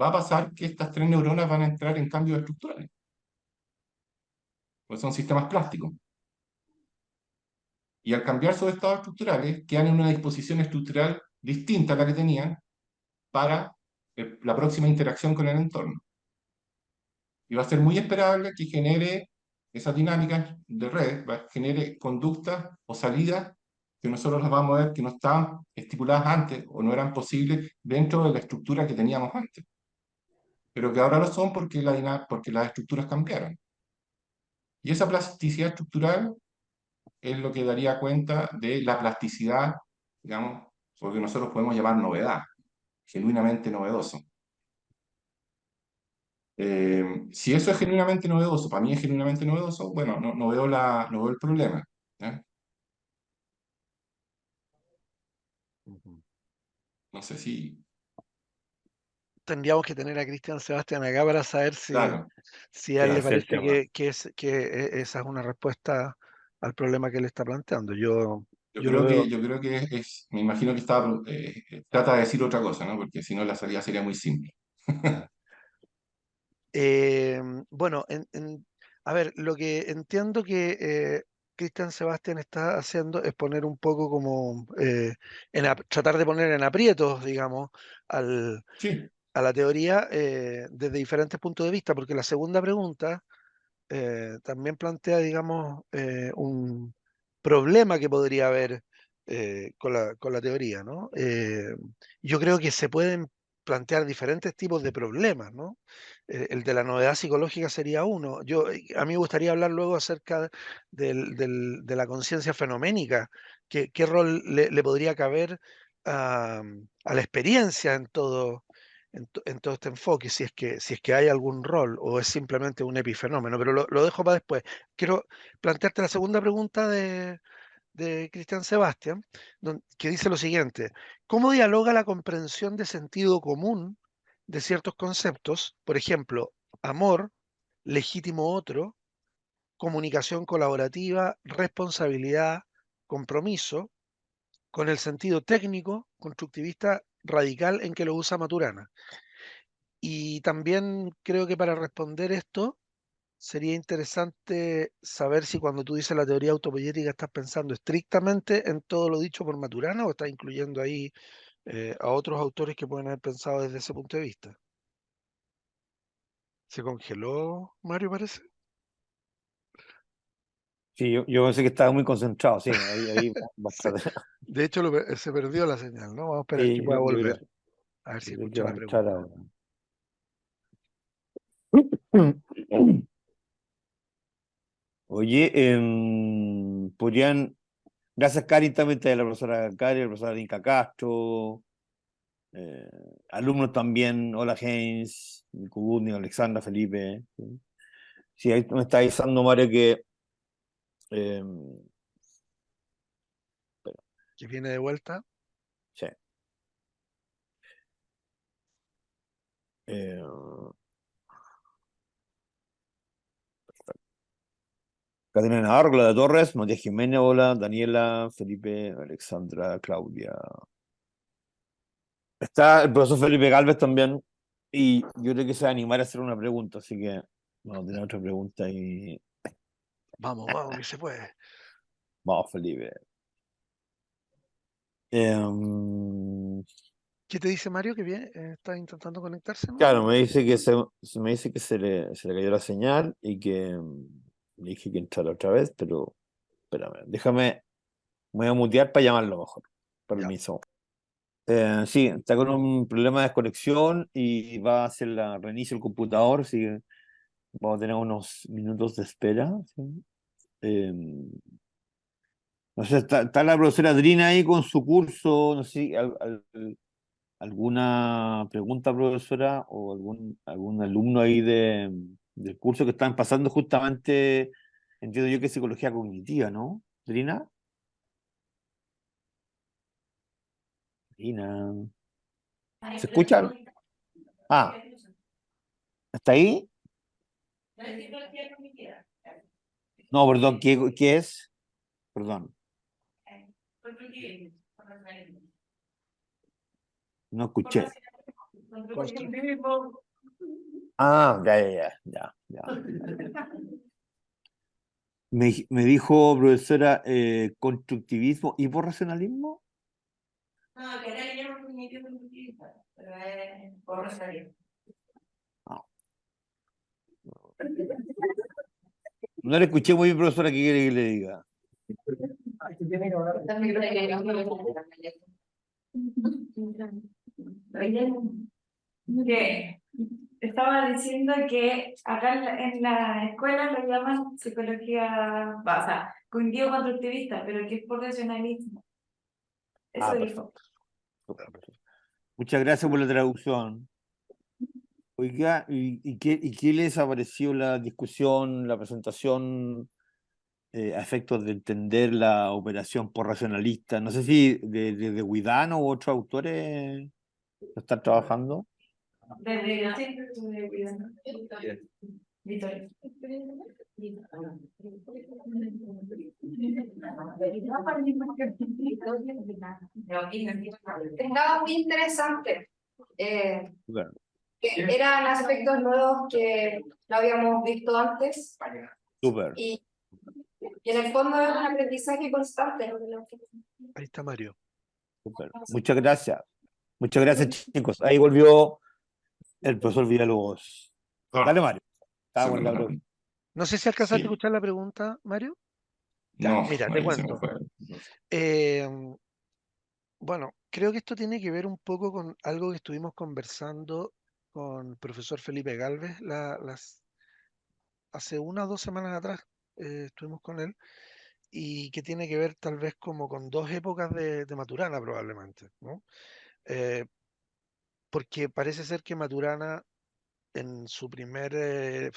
va a pasar que estas 3 neuronas van a entrar en cambios estructurales, pues son sistemas plásticos. Y al cambiar sus estados estructurales, quedan en una disposición estructural distinta a la que tenían para la próxima interacción con el entorno. Y va a ser muy esperable que genere esas dinámicas de red, genere conductas o salidas que nosotros las vamos a ver que no estaban estipuladas antes o no eran posibles dentro de la estructura que teníamos antes, pero que ahora lo son porque, porque las estructuras cambiaron. Y esa plasticidad estructural es lo que daría cuenta de la plasticidad, digamos, lo que nosotros podemos llamar novedad, genuinamente novedoso. Si eso es genuinamente novedoso, para mí es genuinamente novedoso, bueno, no veo no veo el problema. ¿Eh? Ujú. No sé si, Tendríamos que tener a Cristian Sebastián acá para saber claro, si a Sí, él le ese es el parece tema. que esa es una respuesta al problema que él está planteando. Yo lo veo. yo creo que me imagino que trata de decir otra cosa, ¿no? Porque si no la salida sería muy simple. Bueno, a ver, lo que entiendo que Cristian Sebastián está haciendo es poner un poco como, tratar de poner en aprietos, digamos, al, Sí, a la teoría desde diferentes puntos de vista, porque la segunda pregunta también plantea, digamos, un problema que podría haber con la teoría, ¿no? Yo creo que se pueden plantear diferentes tipos de problemas, ¿no? El de la novedad psicológica sería uno. A mí me gustaría hablar luego acerca de la conciencia fenoménica. ¿Qué rol le podría caber a la experiencia en todo? En todo este enfoque, si es que hay algún rol o es simplemente un epifenómeno, pero lo dejo para después. Quiero plantearte la segunda pregunta de Cristian Sebastián, que dice lo siguiente: ¿cómo dialoga la comprensión de sentido común de ciertos conceptos, por ejemplo, amor, legítimo otro, comunicación colaborativa, responsabilidad, compromiso, con el sentido técnico, constructivista, radical en que lo usa Maturana? Y también creo que para responder esto sería interesante saber si cuando tú dices la teoría autopoyética estás pensando estrictamente en todo lo dicho por Maturana o estás incluyendo ahí a otros autores que pueden haber pensado desde ese punto de vista. ¿Se congeló, Mario, parece? Sí, yo pensé que estaba muy concentrado, sí, ahí va a Sí. estar. De hecho, se perdió la señal, ¿no? Vamos a esperar que Sí, pueda yo volver. creo, A ver si yo creo que escucha va la a entrar pregunta. ahora. Oye, podrían, gracias Cari, también está la profesora Cari, la profesora Inca Castro, eh, alumnos también, hola James, Kubutni, Alexandra, Felipe. Sí, sí, ahí me está avisando Mario que eh, Que viene de vuelta. sí, eh, Caterina Navarro, Claudia Torres, Matías Jiménez, hola, Daniela, Felipe, Alexandra, Claudia. Está el profesor Felipe Galvez también, y yo creo que se va a animar a hacer una pregunta, así que vamos a tener otra pregunta y Vamos, vamos, que se puede. vamos, Felipe. ¿Qué te dice Mario que viene? Está intentando conectarse, ¿no? Claro, me dice que me dice que se le cayó la señal y que le dije que entrara otra vez, pero espérame, déjame, me voy a mutear para llamarlo mejor. Ya, Permiso. Sí, está con un problema de desconexión y va a hacer la reinicio el computador, así que vamos a tener unos minutos de espera. ¿Sí? Eh, no sé, está la profesora Adrina ahí con su curso, no sé si alguna pregunta, profesora, o algún alumno ahí del curso que están pasando justamente, entiendo yo que es psicología cognitiva, ¿no? Adrina. Adrina. ¿Se escuchan? Ah, ¿está ahí? No, perdón, ¿qué es? Perdón, no escuché. Ah, ya. Me dijo, profesora, constructivismo y por racionalismo. No, que acá le llaman cognitivo constructivista, pero es por Rosario. No le escuché muy bien, profesora, ¿qué quiere que le diga? Que estaba diciendo que acá en la escuela lo llaman psicología, o sea, cognitivo constructivista, pero que es por racionalismo. Eso dijo. Perfecto. Perfecto. Muchas gracias por la traducción. Oiga, ¿y qué les ha parecido la discusión, la presentación a efectos de entender la operación por racionalista? No sé si de Guidano u otros autores lo están trabajando. Desde la Victoria. Estaba muy interesante. Bueno, Eran aspectos nuevos que no habíamos visto antes súper. y en el fondo es un aprendizaje constante. Ahí está Mario. Súper. Muchas gracias. Muchas gracias, chicos. Ahí volvió el profesor Villalobos. Dale, Mario. Estaba con la pregunta. No sé si alcanzaste a Sí. escuchar la pregunta, Mario. No, Mira, te ahí se me cuento. fue. Bueno, creo que esto tiene que ver un poco con algo que estuvimos conversando con el profesor Felipe Gálvez hace 1 o 2 semanas atrás. Estuvimos con él y que tiene que ver tal vez como con 2 épocas de Maturana probablemente, ¿no? Porque parece ser que Maturana en su primera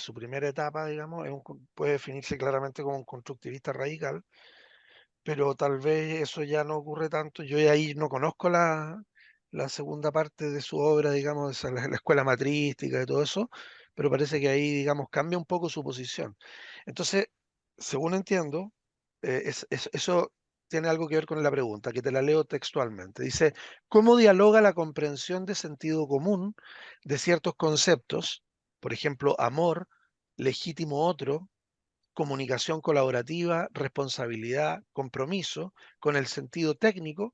etapa, digamos, puede definirse claramente como un constructivista radical, pero tal vez eso ya no ocurre tanto. Yo ahí no conozco la segunda parte de su obra, digamos, la escuela matrística y todo eso, pero parece que ahí, digamos, cambia un poco su posición. Entonces, según entiendo, eso tiene algo que ver con la pregunta, que te la leo textualmente. Dice, ¿cómo dialoga la comprensión de sentido común de ciertos conceptos, por ejemplo, amor, legítimo otro, comunicación colaborativa, responsabilidad, compromiso, con el sentido técnico,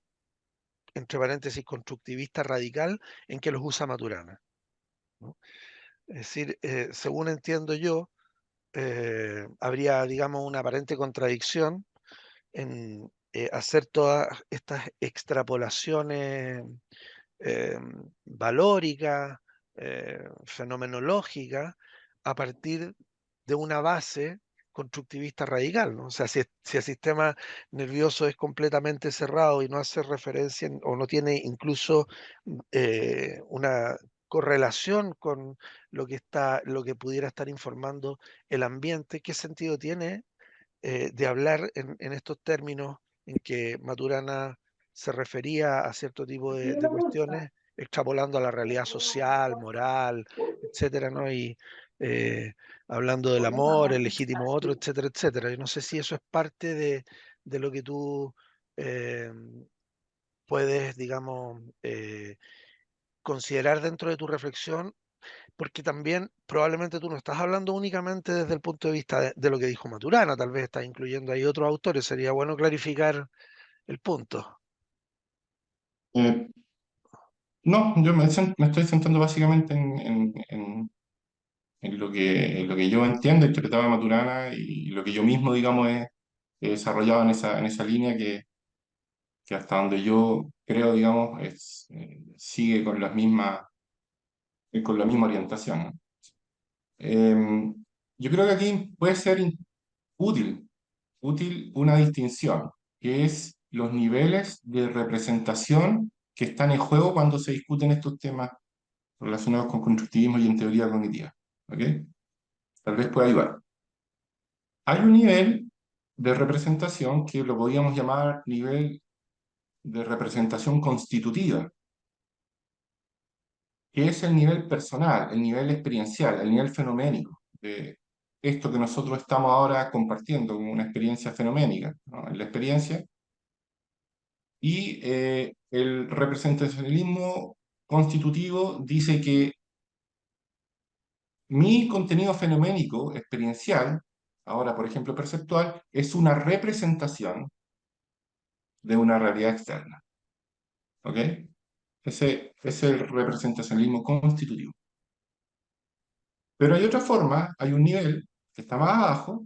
entre paréntesis, constructivista radical, en que los usa Maturana, ¿no? Es decir, según entiendo yo, habría, digamos, una aparente contradicción en hacer todas estas extrapolaciones valóricas, fenomenológicas, a partir de una base constructivista radical, ¿no? O sea, si el sistema nervioso es completamente cerrado y no hace referencia o no tiene incluso una correlación con lo que pudiera estar informando el ambiente, ¿qué sentido tiene de hablar en estos términos en que Maturana se refería a cierto tipo de cuestiones, extrapolando a la realidad social, moral, etcétera, ¿no? Y eh, hablando del amor, el legítimo otro, etcétera, etcétera. Yo no sé si eso es parte de lo que tú eh, puedes, digamos, considerar dentro de tu reflexión, porque también probablemente tú no estás hablando únicamente desde el punto de vista de lo que dijo Maturana, tal vez estás incluyendo ahí otros autores, sería bueno clarificar el punto. Eh, no, yo me estoy centrando básicamente en lo que yo entiendo, interpretaba de Maturana y lo que yo mismo, digamos, he desarrollado en esa línea que hasta donde yo creo, digamos, sigue con la misma orientación, ¿no? Yo creo que aquí puede ser útil, útil una distinción, que es los niveles de representación que están en juego cuando se discuten estos temas relacionados con constructivismo y en teoría cognitiva. ¿Ok? Tal vez pueda ayudar. Hay un nivel de representación que lo podríamos llamar nivel de representación constitutiva, que es el nivel personal, el nivel experiencial, el nivel fenoménico de esto que nosotros estamos ahora compartiendo como una experiencia fenoménica, ¿no? En la experiencia. Y el representacionalismo constitutivo dice que mi contenido fenoménico experiencial ahora por ejemplo perceptual, es una representación de una realidad externa. ¿Ok? Ese es el representacionalismo constitutivo. Pero hay otra forma, hay un nivel que está más abajo,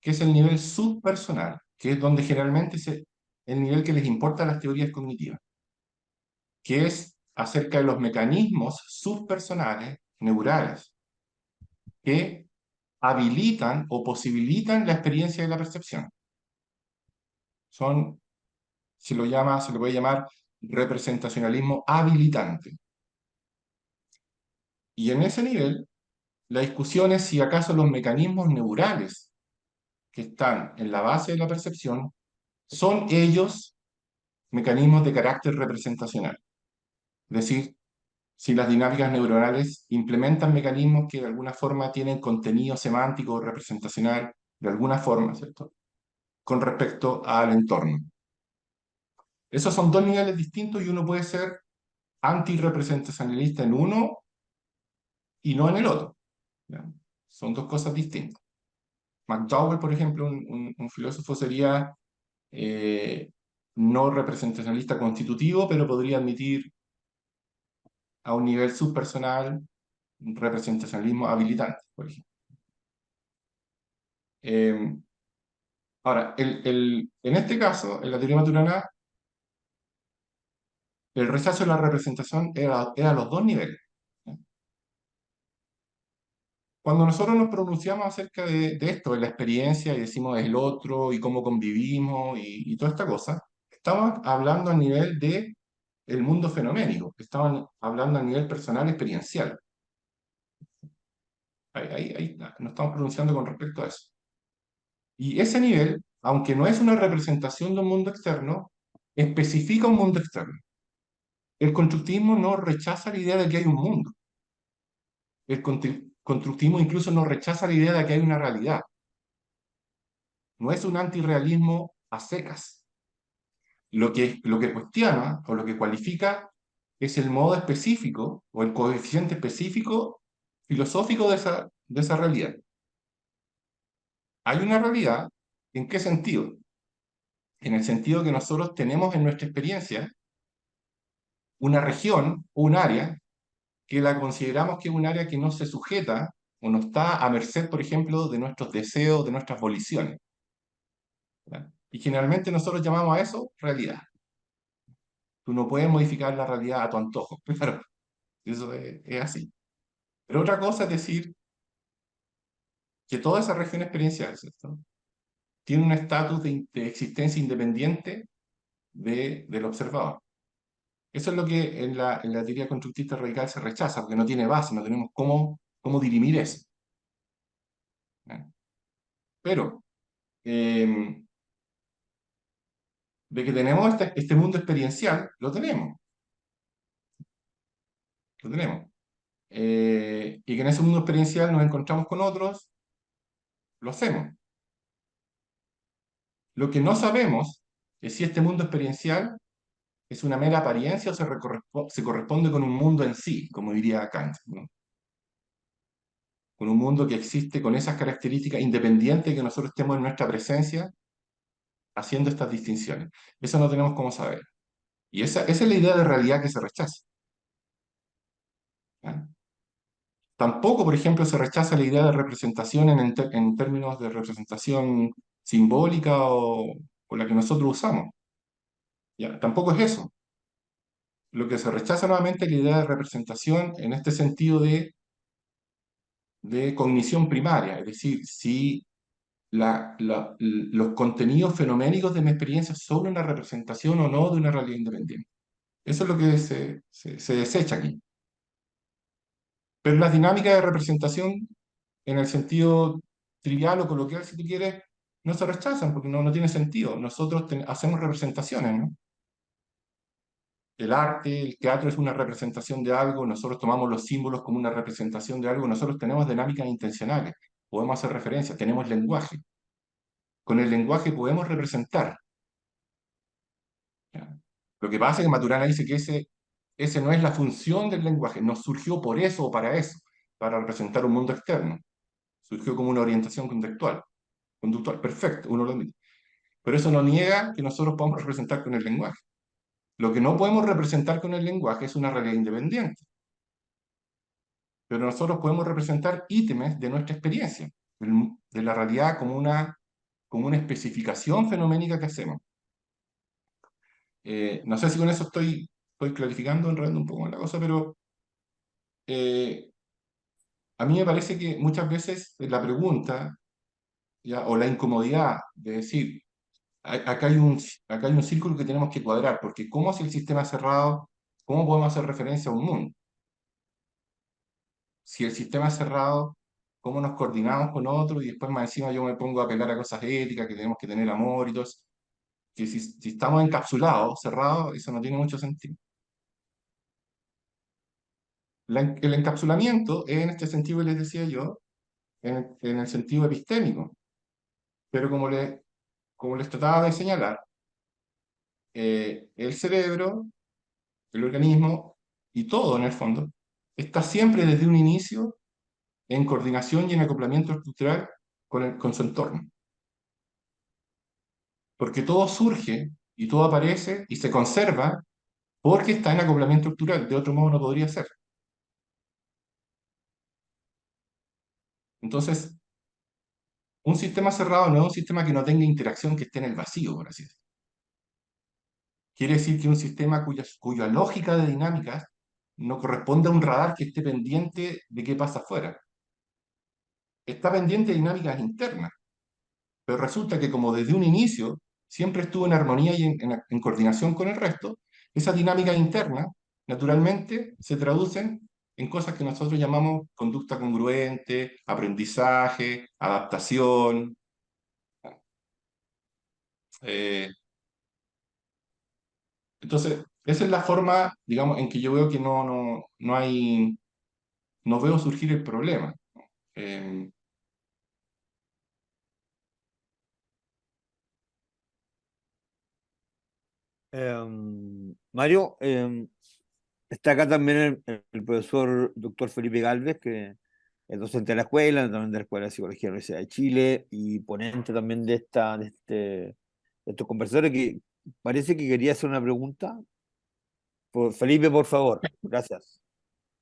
que es el nivel subpersonal, que es donde generalmente es el nivel que les importa a las teorías cognitivas, que es acerca de los mecanismos subpersonales neurales que habilitan o posibilitan la experiencia de la percepción. Son, se le puede llamar representacionalismo habilitante. Y en ese nivel, la discusión es si acaso los mecanismos neurales que están en la base de la percepción son ellos mecanismos de carácter representacional. Es decir, si las dinámicas neuronales implementan mecanismos que de alguna forma tienen contenido semántico o representacional, de alguna forma, ¿cierto?, con respecto al entorno. Esos son dos niveles distintos y uno puede ser antirrepresentacionalista en uno y no en el otro. ¿Ya? Son dos cosas distintas. McDowell, por ejemplo, un filósofo sería no representacionalista constitutivo, pero podría admitir a un nivel subpersonal un representacionalismo habilitante, por ejemplo. Ahora, en este caso, en la teoría maturana, el rechazo de la representación era a los dos niveles. Cuando nosotros nos pronunciamos acerca de esto, de la experiencia, y decimos el otro, y cómo convivimos, y toda esta cosa, estamos hablando a nivel de el mundo fenoménico, estamos hablando a nivel personal experiencial. Ahí nos estamos pronunciando con respecto a eso. Y ese nivel, aunque no es una representación de un mundo externo, especifica un mundo externo. El constructivismo no rechaza la idea de que hay un mundo. El constructivismo incluso no rechaza la idea de que hay una realidad. No es un antirrealismo a secas. Lo que cuestiona o lo que cualifica es el modo específico o el coeficiente específico filosófico de esa realidad. Hay una realidad, ¿en qué sentido? En el sentido que nosotros tenemos en nuestra experiencia una región o un área que la consideramos que es un área que no se sujeta o no está a merced, por ejemplo, de nuestros deseos, de nuestras voliciones. ¿Ya? Y generalmente nosotros llamamos a eso realidad. Tú no puedes modificar la realidad a tu antojo. Claro, eso es así. Pero otra cosa es decir que toda esa región experiencial, ¿cierto?, tiene un estatus de existencia independiente del observador. Eso es lo que en la teoría constructivista radical se rechaza, porque no tiene base, no tenemos cómo dirimir eso. ¿Ya? Pero, de que tenemos este mundo experiencial, lo tenemos. Lo tenemos. Y que en ese mundo experiencial nos encontramos con otros, lo hacemos. Lo que no sabemos es si este mundo experiencial es una mera apariencia o se corresponde con un mundo en sí, como diría Kant, ¿no? Con un mundo que existe con esas características independientes de que nosotros estemos en nuestra presencia haciendo estas distinciones. Eso no tenemos cómo saber. Y esa es la idea de realidad que se rechaza. ¿Ya? Tampoco, por ejemplo, se rechaza la idea de representación en términos de representación simbólica o la que nosotros usamos. ¿Ya? Tampoco es eso. Lo que se rechaza nuevamente es la idea de representación en este sentido de cognición primaria, es decir, si los contenidos fenoménicos de mi experiencia son una representación o no de una realidad independiente. Eso es lo que se desecha aquí. Pero las dinámicas de representación, en el sentido trivial o coloquial, si tú quieres, no se rechazan porque no tiene sentido. Nosotros hacemos representaciones, ¿no? El arte, el teatro es una representación de algo, nosotros tomamos los símbolos como una representación de algo, nosotros tenemos dinámicas intencionales, podemos hacer referencia, tenemos lenguaje. Con el lenguaje podemos representar. ¿Ya? Lo que pasa es que Maturana dice que ese no es la función del lenguaje, no surgió por eso o para eso, para representar un mundo externo. Surgió como una orientación conceptual. conductual, perfecto, uno lo admite. Pero eso no niega que nosotros podamos representar con el lenguaje. Lo que no podemos representar con el lenguaje es una realidad independiente. Pero nosotros podemos representar ítems de nuestra experiencia, de la realidad como una especificación fenoménica que hacemos. No sé si con eso estoy clarificando, enredando un poco la cosa, pero a mí me parece que muchas veces la pregunta, ¿ya? O la incomodidad de decir, acá hay un círculo que tenemos que cuadrar, porque ¿cómo si el sistema es cerrado? ¿Cómo podemos hacer referencia a un mundo? Si el sistema es cerrado, ¿cómo nos coordinamos con otros? Y después más encima yo me pongo a apelar a cosas éticas, que tenemos que tener amor y todo eso. Que si estamos encapsulados, cerrados, eso no tiene mucho sentido. El encapsulamiento es en este sentido que les decía yo, en el sentido epistémico. Pero como les trataba de señalar, el cerebro, el organismo y todo en el fondo está siempre desde un inicio en coordinación y en acoplamiento estructural con su entorno. Porque todo surge y todo aparece y se conserva porque está en acoplamiento estructural, de otro modo no podría ser. Entonces, un sistema cerrado no es un sistema que no tenga interacción, que esté en el vacío, por así decirlo. Quiere decir que un sistema cuya lógica de dinámicas no corresponde a un radar que esté pendiente de qué pasa afuera. Está pendiente de dinámicas internas, pero resulta que como desde un inicio siempre estuvo en armonía y en coordinación con el resto, esas dinámicas internas naturalmente se traducen en cosas que nosotros llamamos conducta congruente, aprendizaje, adaptación. eh, entonces, esa es la forma, digamos, en que yo veo que no veo surgir el problema. Eh, Mario, está acá también el profesor doctor Felipe Galvez, que es docente de la escuela, también de la Escuela de Psicología de la Universidad de Chile y ponente también de estos conversadores, que parece que quería hacer una pregunta. Felipe, por favor, gracias.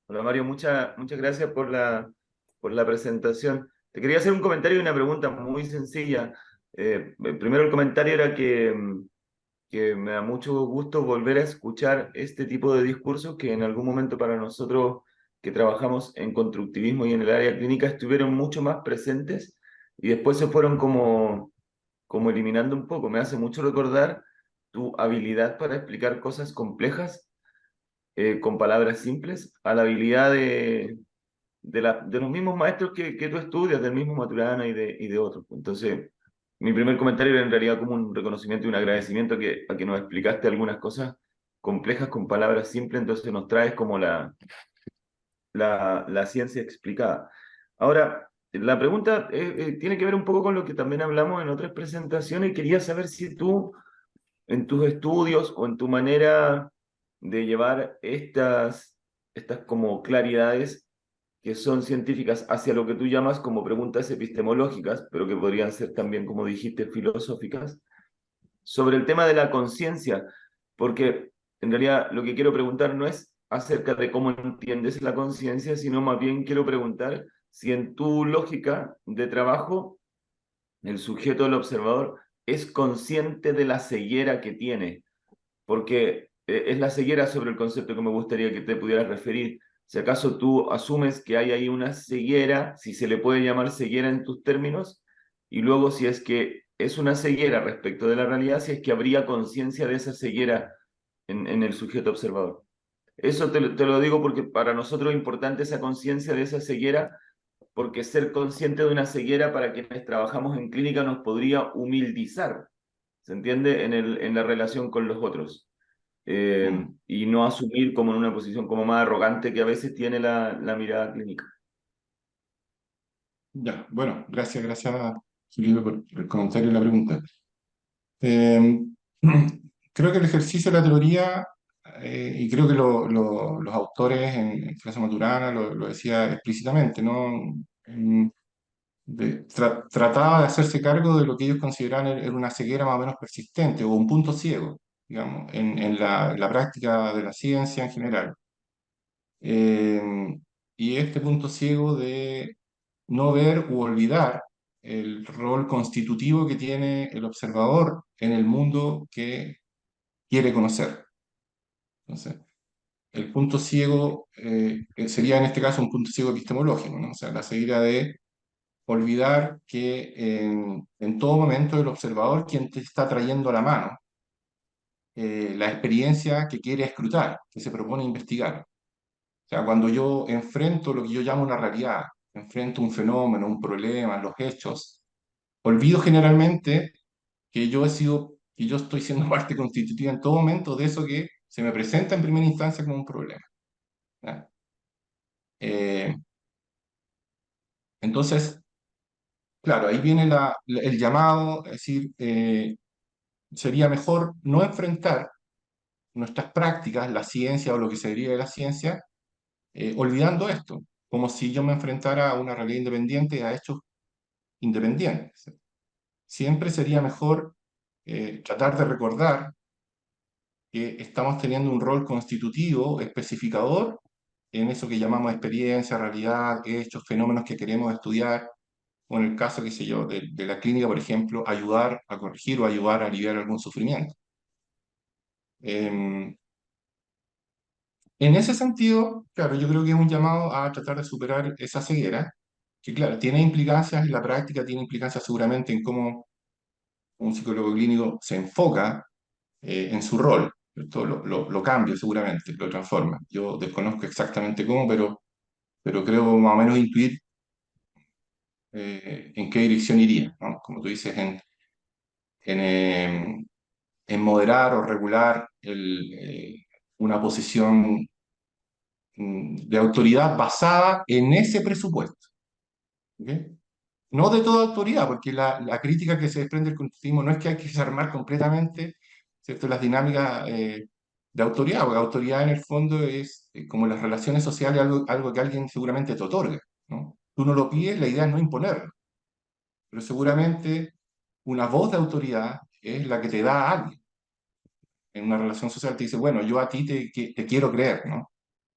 Hola Mario, muchas gracias por la presentación. Te quería hacer un comentario y una pregunta muy sencilla. Primero el comentario era que me da mucho gusto volver a escuchar este tipo de discursos que en algún momento para nosotros que trabajamos en constructivismo y en el área clínica estuvieron mucho más presentes y después se fueron como eliminando un poco. Me hace mucho recordar tu habilidad para explicar cosas complejas con palabras simples a la habilidad de los mismos maestros que tú estudias, del mismo Maturana y de otros. Entonces, mi primer comentario era en realidad como un reconocimiento y un agradecimiento a que nos explicaste algunas cosas complejas con palabras simples, entonces nos traes como la ciencia explicada. Ahora, la pregunta tiene que ver un poco con lo que también hablamos en otras presentaciones y quería saber si tú en tus estudios o en tu manera de llevar estas como claridades que son científicas hacia lo que tú llamas como preguntas epistemológicas, pero que podrían ser también, como dijiste, filosóficas, sobre el tema de la conciencia, porque en realidad lo que quiero preguntar no es acerca de cómo entiendes la conciencia, sino más bien quiero preguntar si en tu lógica de trabajo el sujeto, el observador, es consciente de la ceguera que tiene, porque es la ceguera sobre el concepto que me gustaría que te pudieras referir. Si acaso tú asumes que hay ahí una ceguera, si se le puede llamar ceguera en tus términos, y luego si es que es una ceguera respecto de la realidad, si es que habría conciencia de esa ceguera en el sujeto observador. Eso te lo digo porque para nosotros es importante esa conciencia de esa ceguera, porque ser consciente de una ceguera para quienes trabajamos en clínica nos podría humildizar, ¿se entiende? En la relación con los otros. Y no asumir como en una posición como más arrogante que a veces tiene la mirada clínica. ya, bueno, gracias, Felipe, por el comentario y la pregunta. Eh, creo que el ejercicio de la teoría, y creo que los autores en clase Maturana lo decía explícitamente, ¿no? trataba de hacerse cargo de lo que ellos consideraban era una ceguera más o menos persistente o un punto ciego, digamos, en la práctica de la ciencia en general. Eh, y este punto ciego de no ver u olvidar el rol constitutivo que tiene el observador en el mundo que quiere conocer. Entonces, el punto ciego sería en este caso un punto ciego epistemológico, ¿no? O sea, la ceguera de olvidar que en todo momento el observador quien te está trayendo a la mano la experiencia que quiere escrutar, que se propone investigar. O sea, cuando yo enfrento lo que yo llamo una realidad, enfrento un fenómeno, un problema, los hechos, olvido generalmente que que yo estoy siendo parte constitutiva en todo momento de eso que se me presenta en primera instancia como un problema. ¿Ya? Eh, entonces, claro, ahí viene el llamado, es decir, sería mejor no enfrentar nuestras prácticas, la ciencia o lo que se deriva de la ciencia, olvidando esto, como si yo me enfrentara a una realidad independiente, a hechos independientes. Siempre sería mejor tratar de recordar que estamos teniendo un rol constitutivo, especificador, en eso que llamamos experiencia, realidad, hechos, fenómenos que queremos estudiar, o en el caso, qué sé yo, de la clínica, por ejemplo, ayudar a corregir o ayudar a aliviar algún sufrimiento. En ese sentido, claro, yo creo que es un llamado a tratar de superar esa ceguera, que claro, tiene implicancias en la práctica, tiene implicancias seguramente en cómo un psicólogo clínico se enfoca en su rol, ¿cierto? Lo cambia seguramente, lo transforma. Yo desconozco exactamente cómo, pero creo más o menos intuir en qué dirección iría, ¿no? Como tú dices, en, eh, en moderar o regular una posición de autoridad basada en ese presupuesto. ¿Ok? No de toda autoridad, porque la crítica que se desprende del constructivismo no es que hay que desarmar completamente, ¿cierto?, las dinámicas de autoridad, porque autoridad en el fondo es como las relaciones sociales, algo que alguien seguramente te otorga, ¿no? Tú no lo pides, la idea es no imponerlo, pero seguramente una voz de autoridad es la que te da a alguien. En una relación social te dice, bueno, yo a ti te quiero creer, ¿no?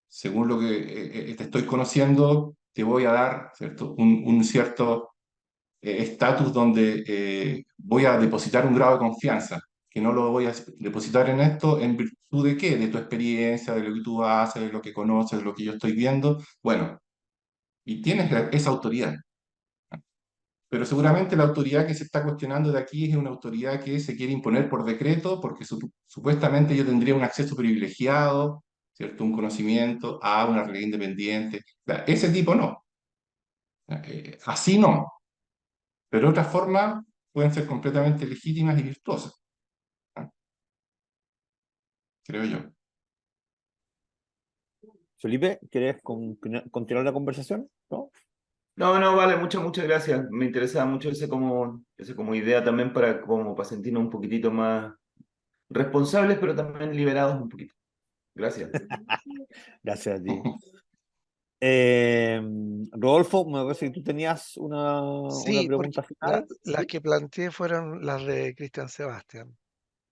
Según lo que te estoy conociendo, te voy a dar, ¿cierto?, un cierto estatus donde voy a depositar un grado de confianza, que no lo voy a depositar en esto en virtud de qué, de tu experiencia, de lo que tú haces, de lo que conoces, de lo que yo estoy viendo. Bueno, y tienes esa autoridad. Pero seguramente la autoridad que se está cuestionando de aquí es una autoridad que se quiere imponer por decreto, porque supuestamente yo tendría un acceso privilegiado, ¿cierto? Un conocimiento a una realidad independiente. O sea, ese tipo no. Así no. Pero otras formas pueden ser completamente legítimas y virtuosas, ¿no? Creo yo. Felipe, ¿quieres continuar la conversación? ¿No? No, no, vale, muchas gracias. Me interesaba mucho ese como idea también para sentirnos un poquitito más responsables, pero también liberados un poquito. Gracias. Gracias a ti. Rodolfo, me parece que tú tenías una Sí, porque pregunta final. las ¿Sí? que planteé fueron las de Cristian Sebastián,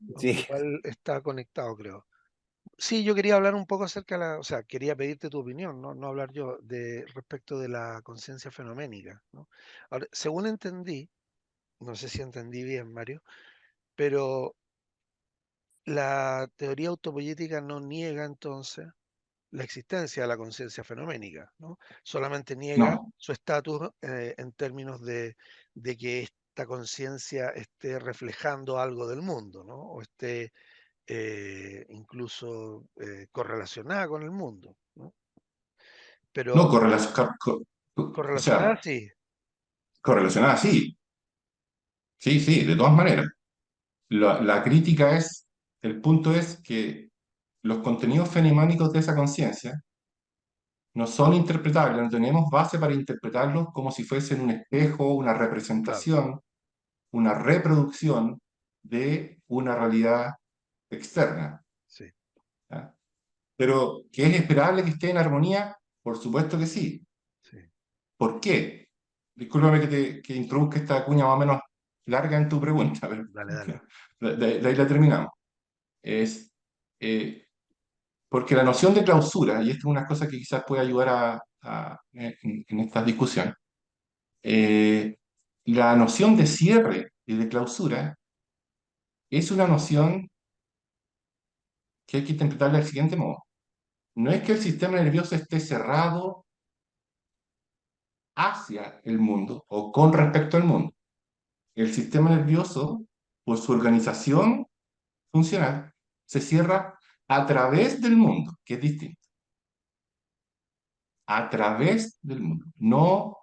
aunque Sí. igual está conectado, creo. Sí, yo quería hablar un poco acerca de o sea, quería pedirte tu opinión, no hablar yo, respecto de la conciencia fenoménica, ¿no? Ahora, según entendí, no sé si entendí bien, Mario, pero la teoría autopoyética no niega entonces la existencia de la conciencia fenoménica, ¿no? Solamente niega No, su estatus en términos de que esta conciencia esté reflejando algo del mundo, ¿no? O esté incluso correlacionada con el mundo, ¿no? no Pero o sea, correlacionada sí, correlacionada, sí, sí, sí, de todas maneras. La crítica el punto es que los contenidos fenoménicos de esa conciencia no son interpretables, no tenemos base para interpretarlos como si fuesen un espejo, una claro, representación, una reproducción de una realidad externa, sí, ¿ya? Pero que es esperable que esté en armonía, por supuesto que sí. sí, ¿Por qué? discúlpame que introduzca esta cuña más o menos larga en tu pregunta, pero Dale, dale. de ahí la terminamos. Es, porque la noción de clausura, y esto es una cosa que quizás puede ayudar en esta discusión, la noción de cierre y de clausura es una noción que hay que interpretarla del siguiente modo. No es que el sistema nervioso esté cerrado hacia el mundo o con respecto al mundo. El sistema nervioso, por su organización funcional, se cierra a través del mundo, que es distinto. A través del mundo. No,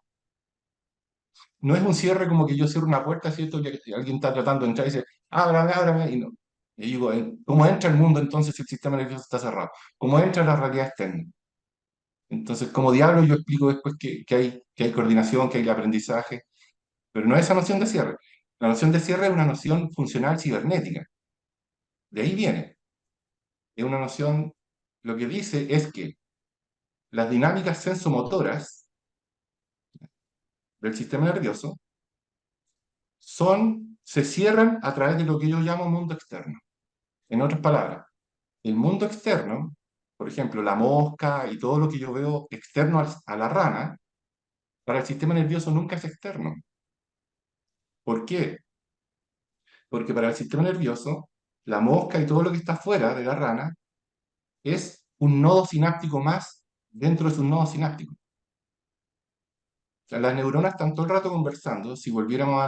no es un cierre como que yo cierro una puerta, ¿cierto? Y alguien está tratando de entrar y dice, ábrame, ábrame, y no. Y digo, ¿cómo entra el mundo entonces si el sistema nervioso está cerrado? ¿Cómo entra la realidad externa? Entonces, como diablo, yo explico después que hay coordinación, que hay aprendizaje, pero no es esa noción de cierre. La noción de cierre es una noción funcional cibernética. De ahí viene. Es una noción, lo que dice es que las dinámicas sensomotoras del sistema nervioso se cierran a través de lo que yo llamo mundo externo. En otras palabras, el mundo externo, por ejemplo, la mosca y todo lo que yo veo externo a la rana, para el sistema nervioso nunca es externo. ¿Por qué? Porque para el sistema nervioso, la mosca y todo lo que está fuera de la rana es un nodo sináptico más dentro de su nodo sináptico. O sea, las neuronas están todo el rato conversando. Si volviéramos a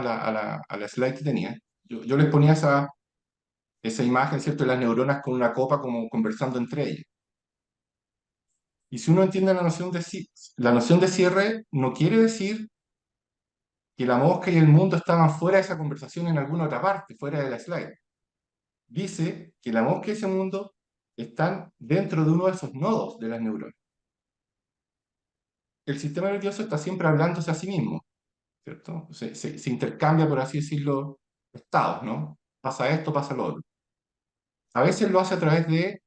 la slide que tenía, yo les ponía esa imagen, ¿cierto? De las neuronas con una copa como conversando entre ellas. Y si uno entiende la noción de cierre, no quiere decir que la mosca y el mundo estaban fuera de esa conversación en alguna otra parte, fuera de la slide. Dice que la mosca y ese mundo están dentro de uno de esos nodos de las neuronas. El sistema nervioso está siempre hablándose a sí mismo, ¿cierto? Se intercambia, por así decirlo, estados, ¿no? Pasa esto, pasa lo otro. A veces lo hace a través de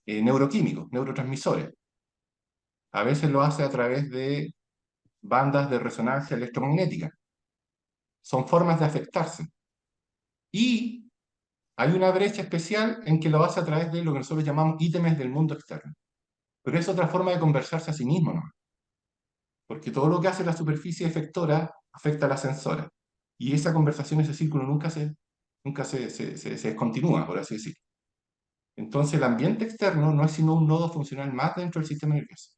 neuroquímicos, neurotransmisores. A veces lo hace a través de bandas de resonancia electromagnética. Son formas de afectarse. Y hay una brecha especial en que lo hace a través de lo que nosotros llamamos ítems del mundo externo. Pero es otra forma de conversarse a sí mismo, ¿no? Porque todo lo que hace la superficie efectora afecta a la sensora. Y esa conversación, ese círculo nunca se descontinúa, por así decirlo. Entonces el ambiente externo no es sino un nodo funcional más dentro del sistema nervioso.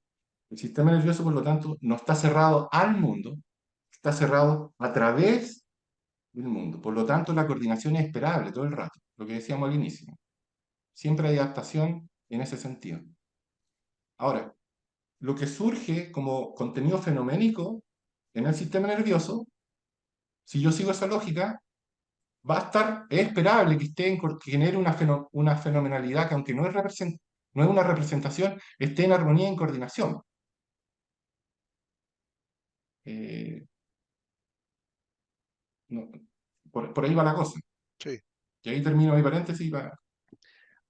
El sistema nervioso, por lo tanto, no está cerrado al mundo, está cerrado a través del mundo. Por lo tanto, la coordinación es esperable todo el rato, lo que decíamos al inicio. Siempre hay adaptación en ese sentido. Ahora, lo que surge como contenido fenoménico en el sistema nervioso, si yo sigo esa lógica, es esperable que que genere una fenomenalidad que aunque no es una representación, esté en armonía y en coordinación. Eh, no, por ahí va la cosa. Sí. Y ahí termino mi paréntesis para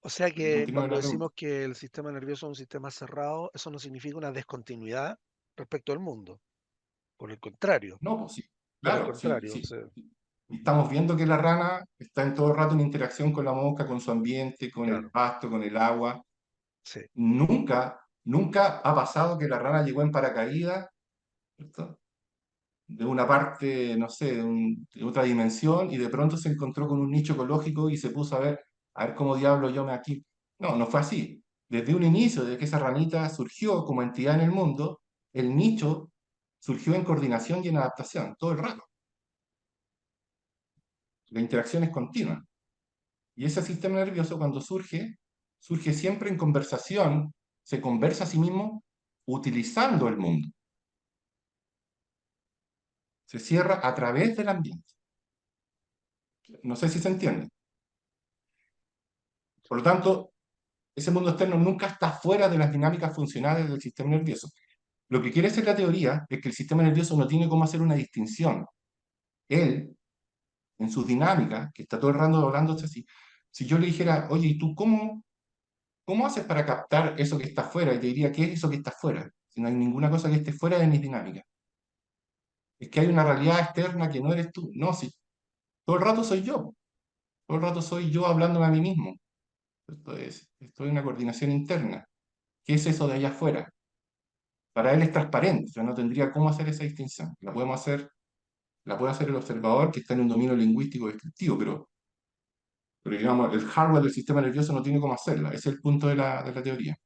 O sea que que continúe cuando la pregunta. decimos que el sistema nervioso es un sistema cerrado, eso no significa una descontinuidad respecto al mundo. Por el contrario, No, pues sí, por el claro, sí, contrario. O sí. sea, Y estamos viendo que la rana está en todo el rato en interacción con la mosca, con su ambiente, con el claro, pasto, con el agua. sí, Nunca ha pasado que la rana llegó en paracaídas, ¿cierto? De una parte, no sé, de otra dimensión y de pronto se encontró con un nicho ecológico y se puso a ver cómo diablo yo me aquí. No, no fue así. Desde un inicio, desde que esa ranita surgió como entidad en el mundo, el nicho surgió en coordinación y en adaptación, todo el rato. La interacción es continua. Y ese sistema nervioso cuando surge siempre en conversación, se conversa a sí mismo utilizando el mundo. Se cierra a través del ambiente. No sé si se entiende. Por lo tanto, ese mundo externo nunca está fuera de las dinámicas funcionales del sistema nervioso. Lo que quiere decir la teoría es que el sistema nervioso no tiene cómo hacer una distinción. Él, en sus dinámicas, que está todo el rato hablándose así, si yo le dijera, oye, ¿y tú cómo haces para captar eso que está fuera? Y te diría, ¿qué es eso que está fuera? Si no hay ninguna cosa que esté fuera de mis dinámicas. es que hay una realidad externa que no eres tú. No, sí, todo el rato soy yo. Todo el rato soy yo hablándome a mí mismo. Esto es una coordinación interna. ¿Qué es eso de allá afuera? Para él es transparente, o sea, no tendría cómo hacer esa distinción. La puede hacer el observador que está en un dominio lingüístico descriptivo, pero digamos, el hardware del sistema nervioso no tiene cómo hacerla. Ese es el punto de la teoría.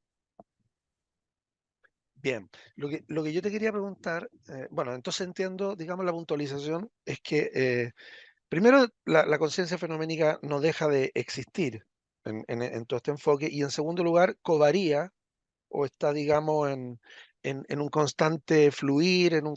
Bien, lo que yo te quería preguntar, bueno, entonces entiendo, digamos, la puntualización es que primero la conciencia fenoménica no deja de existir en todo este enfoque y en segundo lugar covaría o está, digamos, en un constante fluir, en un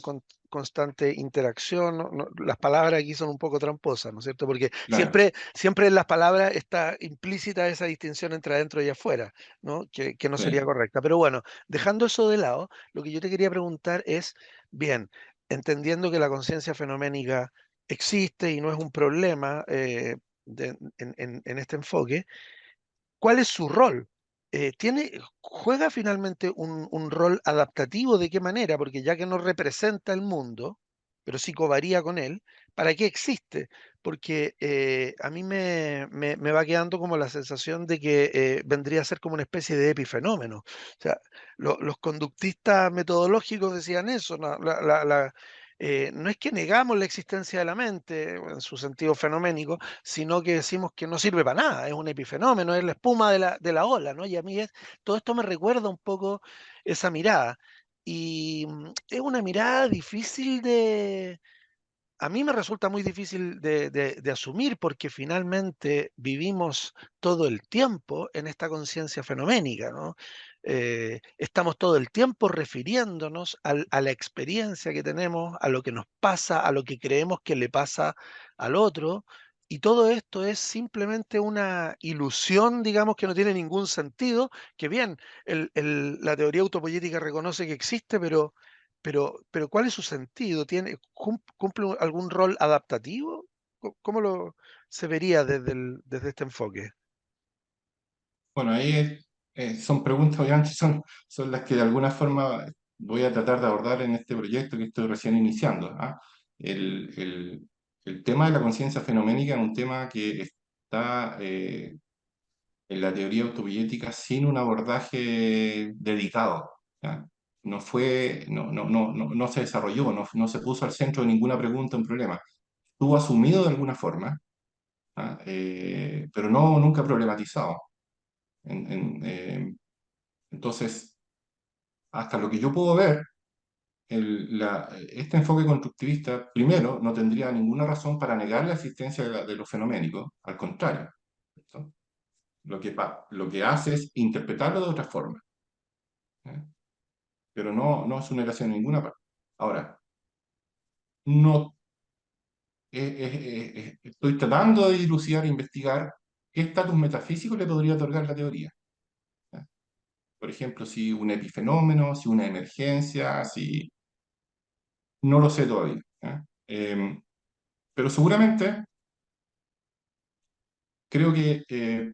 constante interacción. Las palabras aquí son un poco tramposas, ¿no es cierto? Porque Claro, siempre en las palabras está implícita esa distinción entre adentro y afuera, ¿no? Que no sería sí. correcta. Pero bueno, dejando eso de lado, lo que yo te quería preguntar es, bien, entendiendo que la conciencia fenoménica existe y no es un problema en este enfoque, ¿cuál es su rol? ¿Juega finalmente un rol adaptativo? ¿De qué manera? Porque ya que no representa el mundo, pero sí covaría con él, ¿para qué existe? Porque a mí me va quedando como la sensación de que vendría a ser como una especie de epifenómeno. O sea, los conductistas metodológicos decían eso, ¿no? No es que negamos la existencia de la mente en su sentido fenoménico, sino que decimos que no sirve para nada, es un epifenómeno, es la espuma de la ola, ¿no? Y a mí todo esto me recuerda un poco esa mirada. Y es una mirada difícil a mí me resulta muy difícil de asumir porque finalmente vivimos todo el tiempo en esta conciencia fenoménica, ¿no? Estamos todo el tiempo refiriéndonos a la experiencia que tenemos, a lo que nos pasa, a lo que creemos que le pasa al otro, y todo esto es simplemente una ilusión, digamos, que no tiene ningún sentido, que bien, la teoría autopoyética reconoce que existe, pero ¿cuál es su sentido? ¿Cumple algún rol adaptativo? ¿Cómo se vería desde este enfoque? Bueno, son preguntas, obviamente, son las que de alguna forma voy a tratar de abordar en este proyecto que estoy recién iniciando. ¿Ah? El, el- el tema de la conciencia fenoménica es un tema que está en la teoría autopoyética sin un abordaje dedicado. ¿Ya? No se desarrolló, no se puso al centro de ninguna pregunta, un problema. Estuvo asumido de alguna forma, ¿ah? Pero nunca problematizado. Entonces, hasta lo que yo puedo ver, este enfoque constructivista, primero, no tendría ninguna razón para negar la existencia de lo fenoménico, al contrario. ¿Cierto? Lo que hace es interpretarlo de otra forma, ¿eh? Pero no es una negación en ninguna parte. Ahora, no, estoy tratando de dilucidar e investigar qué estatus metafísico le podría otorgar la teoría. ¿Eh? Por ejemplo, si un epifenómeno, si una emergencia, si... No lo sé todavía. ¿Eh? Pero seguramente creo que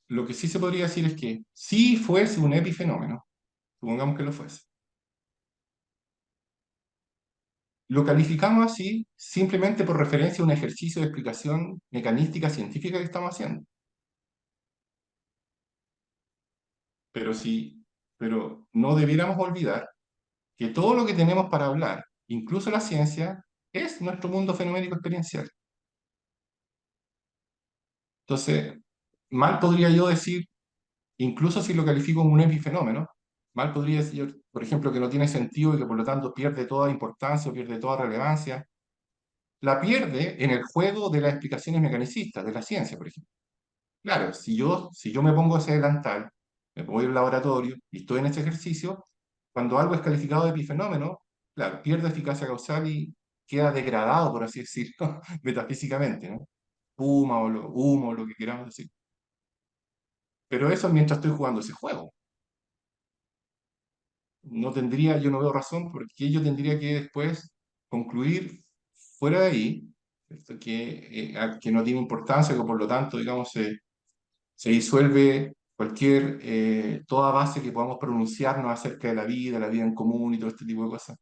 lo que sí se podría decir es que si fuese un epifenómeno, supongamos que lo fuese, lo calificamos así simplemente por referencia a un ejercicio de explicación mecanística científica que estamos haciendo. Pero pero no debiéramos olvidar que todo lo que tenemos para hablar, incluso la ciencia, es nuestro mundo fenoménico experiencial. Entonces, mal podría yo decir, incluso si lo califico como un epifenómeno, mal podría decir, por ejemplo, que no tiene sentido y que por lo tanto pierde toda importancia o pierde toda relevancia. La pierde en el juego de las explicaciones mecanicistas, de la ciencia, por ejemplo. Claro, si yo me pongo ese delantal, me voy al laboratorio y estoy en ese ejercicio, cuando algo es calificado de epifenómeno, claro, pierde eficacia causal y queda degradado, por así decirlo, metafísicamente, ¿no? Humo, lo que queramos decir. Pero eso es mientras estoy jugando ese juego. Yo no veo razón porque yo tendría que después concluir fuera de ahí, ¿cierto? Que no tiene importancia, que por lo tanto, digamos, se disuelve toda base que podamos pronunciarnos acerca de la vida en común y todo este tipo de cosas.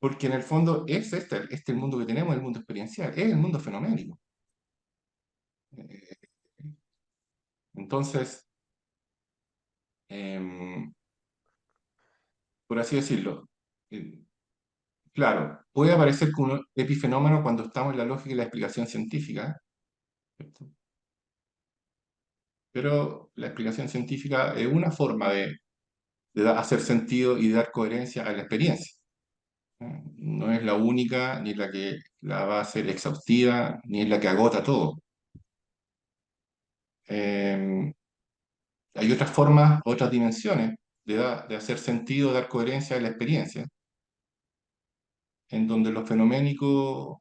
Porque en el fondo es el mundo que tenemos, el mundo experiencial, es el mundo fenoménico. Eh, Entonces, em, por así decirlo, eh, claro, puede aparecer como un epifenómeno cuando estamos en la lógica y la explicación científica, ¿cierto? Pero la explicación científica es una forma de hacer sentido y dar coherencia a la experiencia. No es la única, ni la que la va a hacer exhaustiva, ni es la que agota todo. Eh, Hay otras formas, otras dimensiones de hacer sentido, dar coherencia a la experiencia, en donde lo fenoménico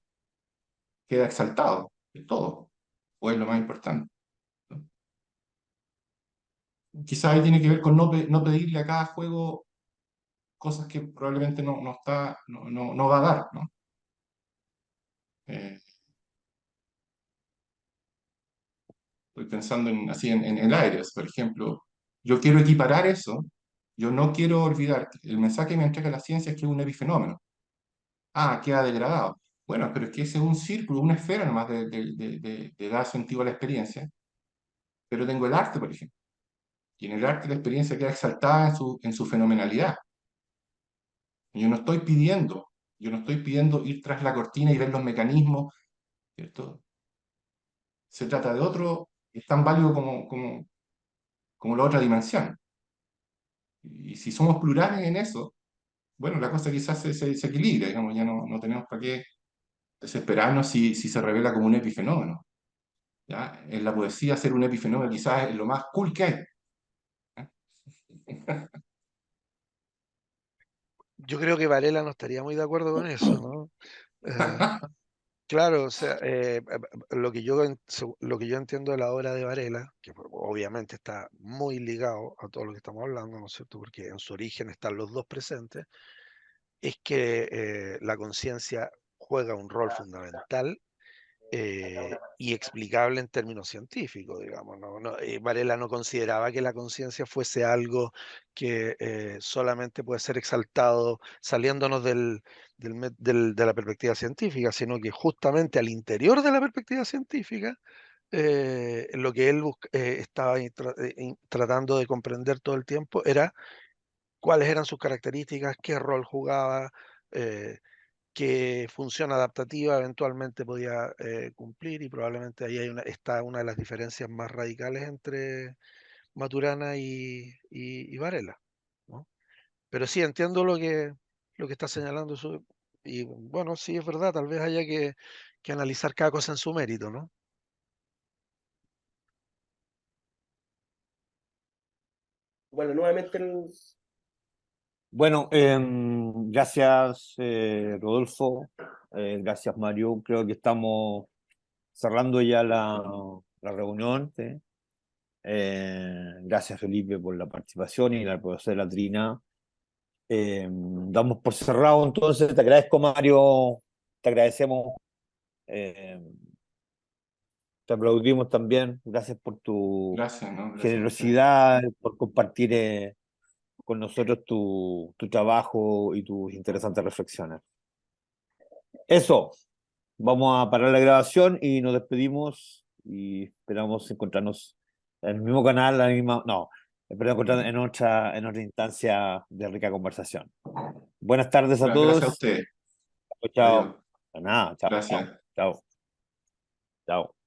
queda exaltado de todo, o es lo más importante, ¿no? Quizás ahí tiene que ver con no pedirle a cada juego cosas que probablemente no va a dar, ¿no? Eh, Estoy pensando así en el aire, por ejemplo. Yo quiero equiparar eso, yo no quiero olvidar que el mensaje que me entrega la ciencia es que es un epifenómeno. Ah, queda degradado. Bueno, pero es que ese es un círculo, una esfera nomás de dar sentido a la experiencia. Pero tengo el arte, por ejemplo. Y en el arte la experiencia queda exaltada en su fenomenalidad. Yo no estoy pidiendo ir tras la cortina y ver los mecanismos, ¿cierto? Se trata de otro, es tan válido como la otra dimensión. Y si somos plurales en eso, bueno, la cosa quizás se equilibra, digamos, ya no tenemos para qué desesperarnos si se revela como un epifenómeno. ¿Ya? En la poesía ser un epifenómeno quizás es lo más cool que hay. Yo creo que Varela no estaría muy de acuerdo con eso, ¿no? Eh, claro, o sea, lo que yo entiendo de la obra de Varela, que obviamente está muy ligado a todo lo que estamos hablando, ¿no es cierto? Porque en su origen están los dos presentes, es que la conciencia juega un rol fundamental y explicable en términos científicos, digamos. Varela no consideraba que la conciencia fuese algo que solamente puede ser exaltado saliéndonos de la perspectiva científica, sino que justamente al interior de la perspectiva científica, lo que él estaba tratando de comprender todo el tiempo era cuáles eran sus características, qué rol jugaba, eh, qué función adaptativa eventualmente podía cumplir, y probablemente ahí está una de las diferencias más radicales entre Maturana y Varela, ¿no? Pero sí entiendo lo que está señalando y bueno, sí es verdad, tal vez haya que analizar cada cosa en su mérito, ¿no? Bueno, nuevamente Bueno, gracias Rodolfo, gracias Mario. Creo que estamos cerrando ya la reunión, ¿sí? Gracias Felipe por la participación y la profesora Trina. Damos por cerrado entonces. Te agradezco Mario, te agradecemos, eh, te aplaudimos también. Gracias por tu Gracias, ¿no? Gracias a ustedes. generosidad, por compartir con nosotros tu trabajo y tus interesantes reflexiones. Eso, vamos a parar la grabación y nos despedimos y esperamos encontrarnos en el mismo canal, la misma, no, esperamos encontrarnos en otra instancia de rica conversación. Buenas tardes a Gracias a todos. ustedes. Chao. Adiós. De nada, chao. Gracias. Chao. Chao.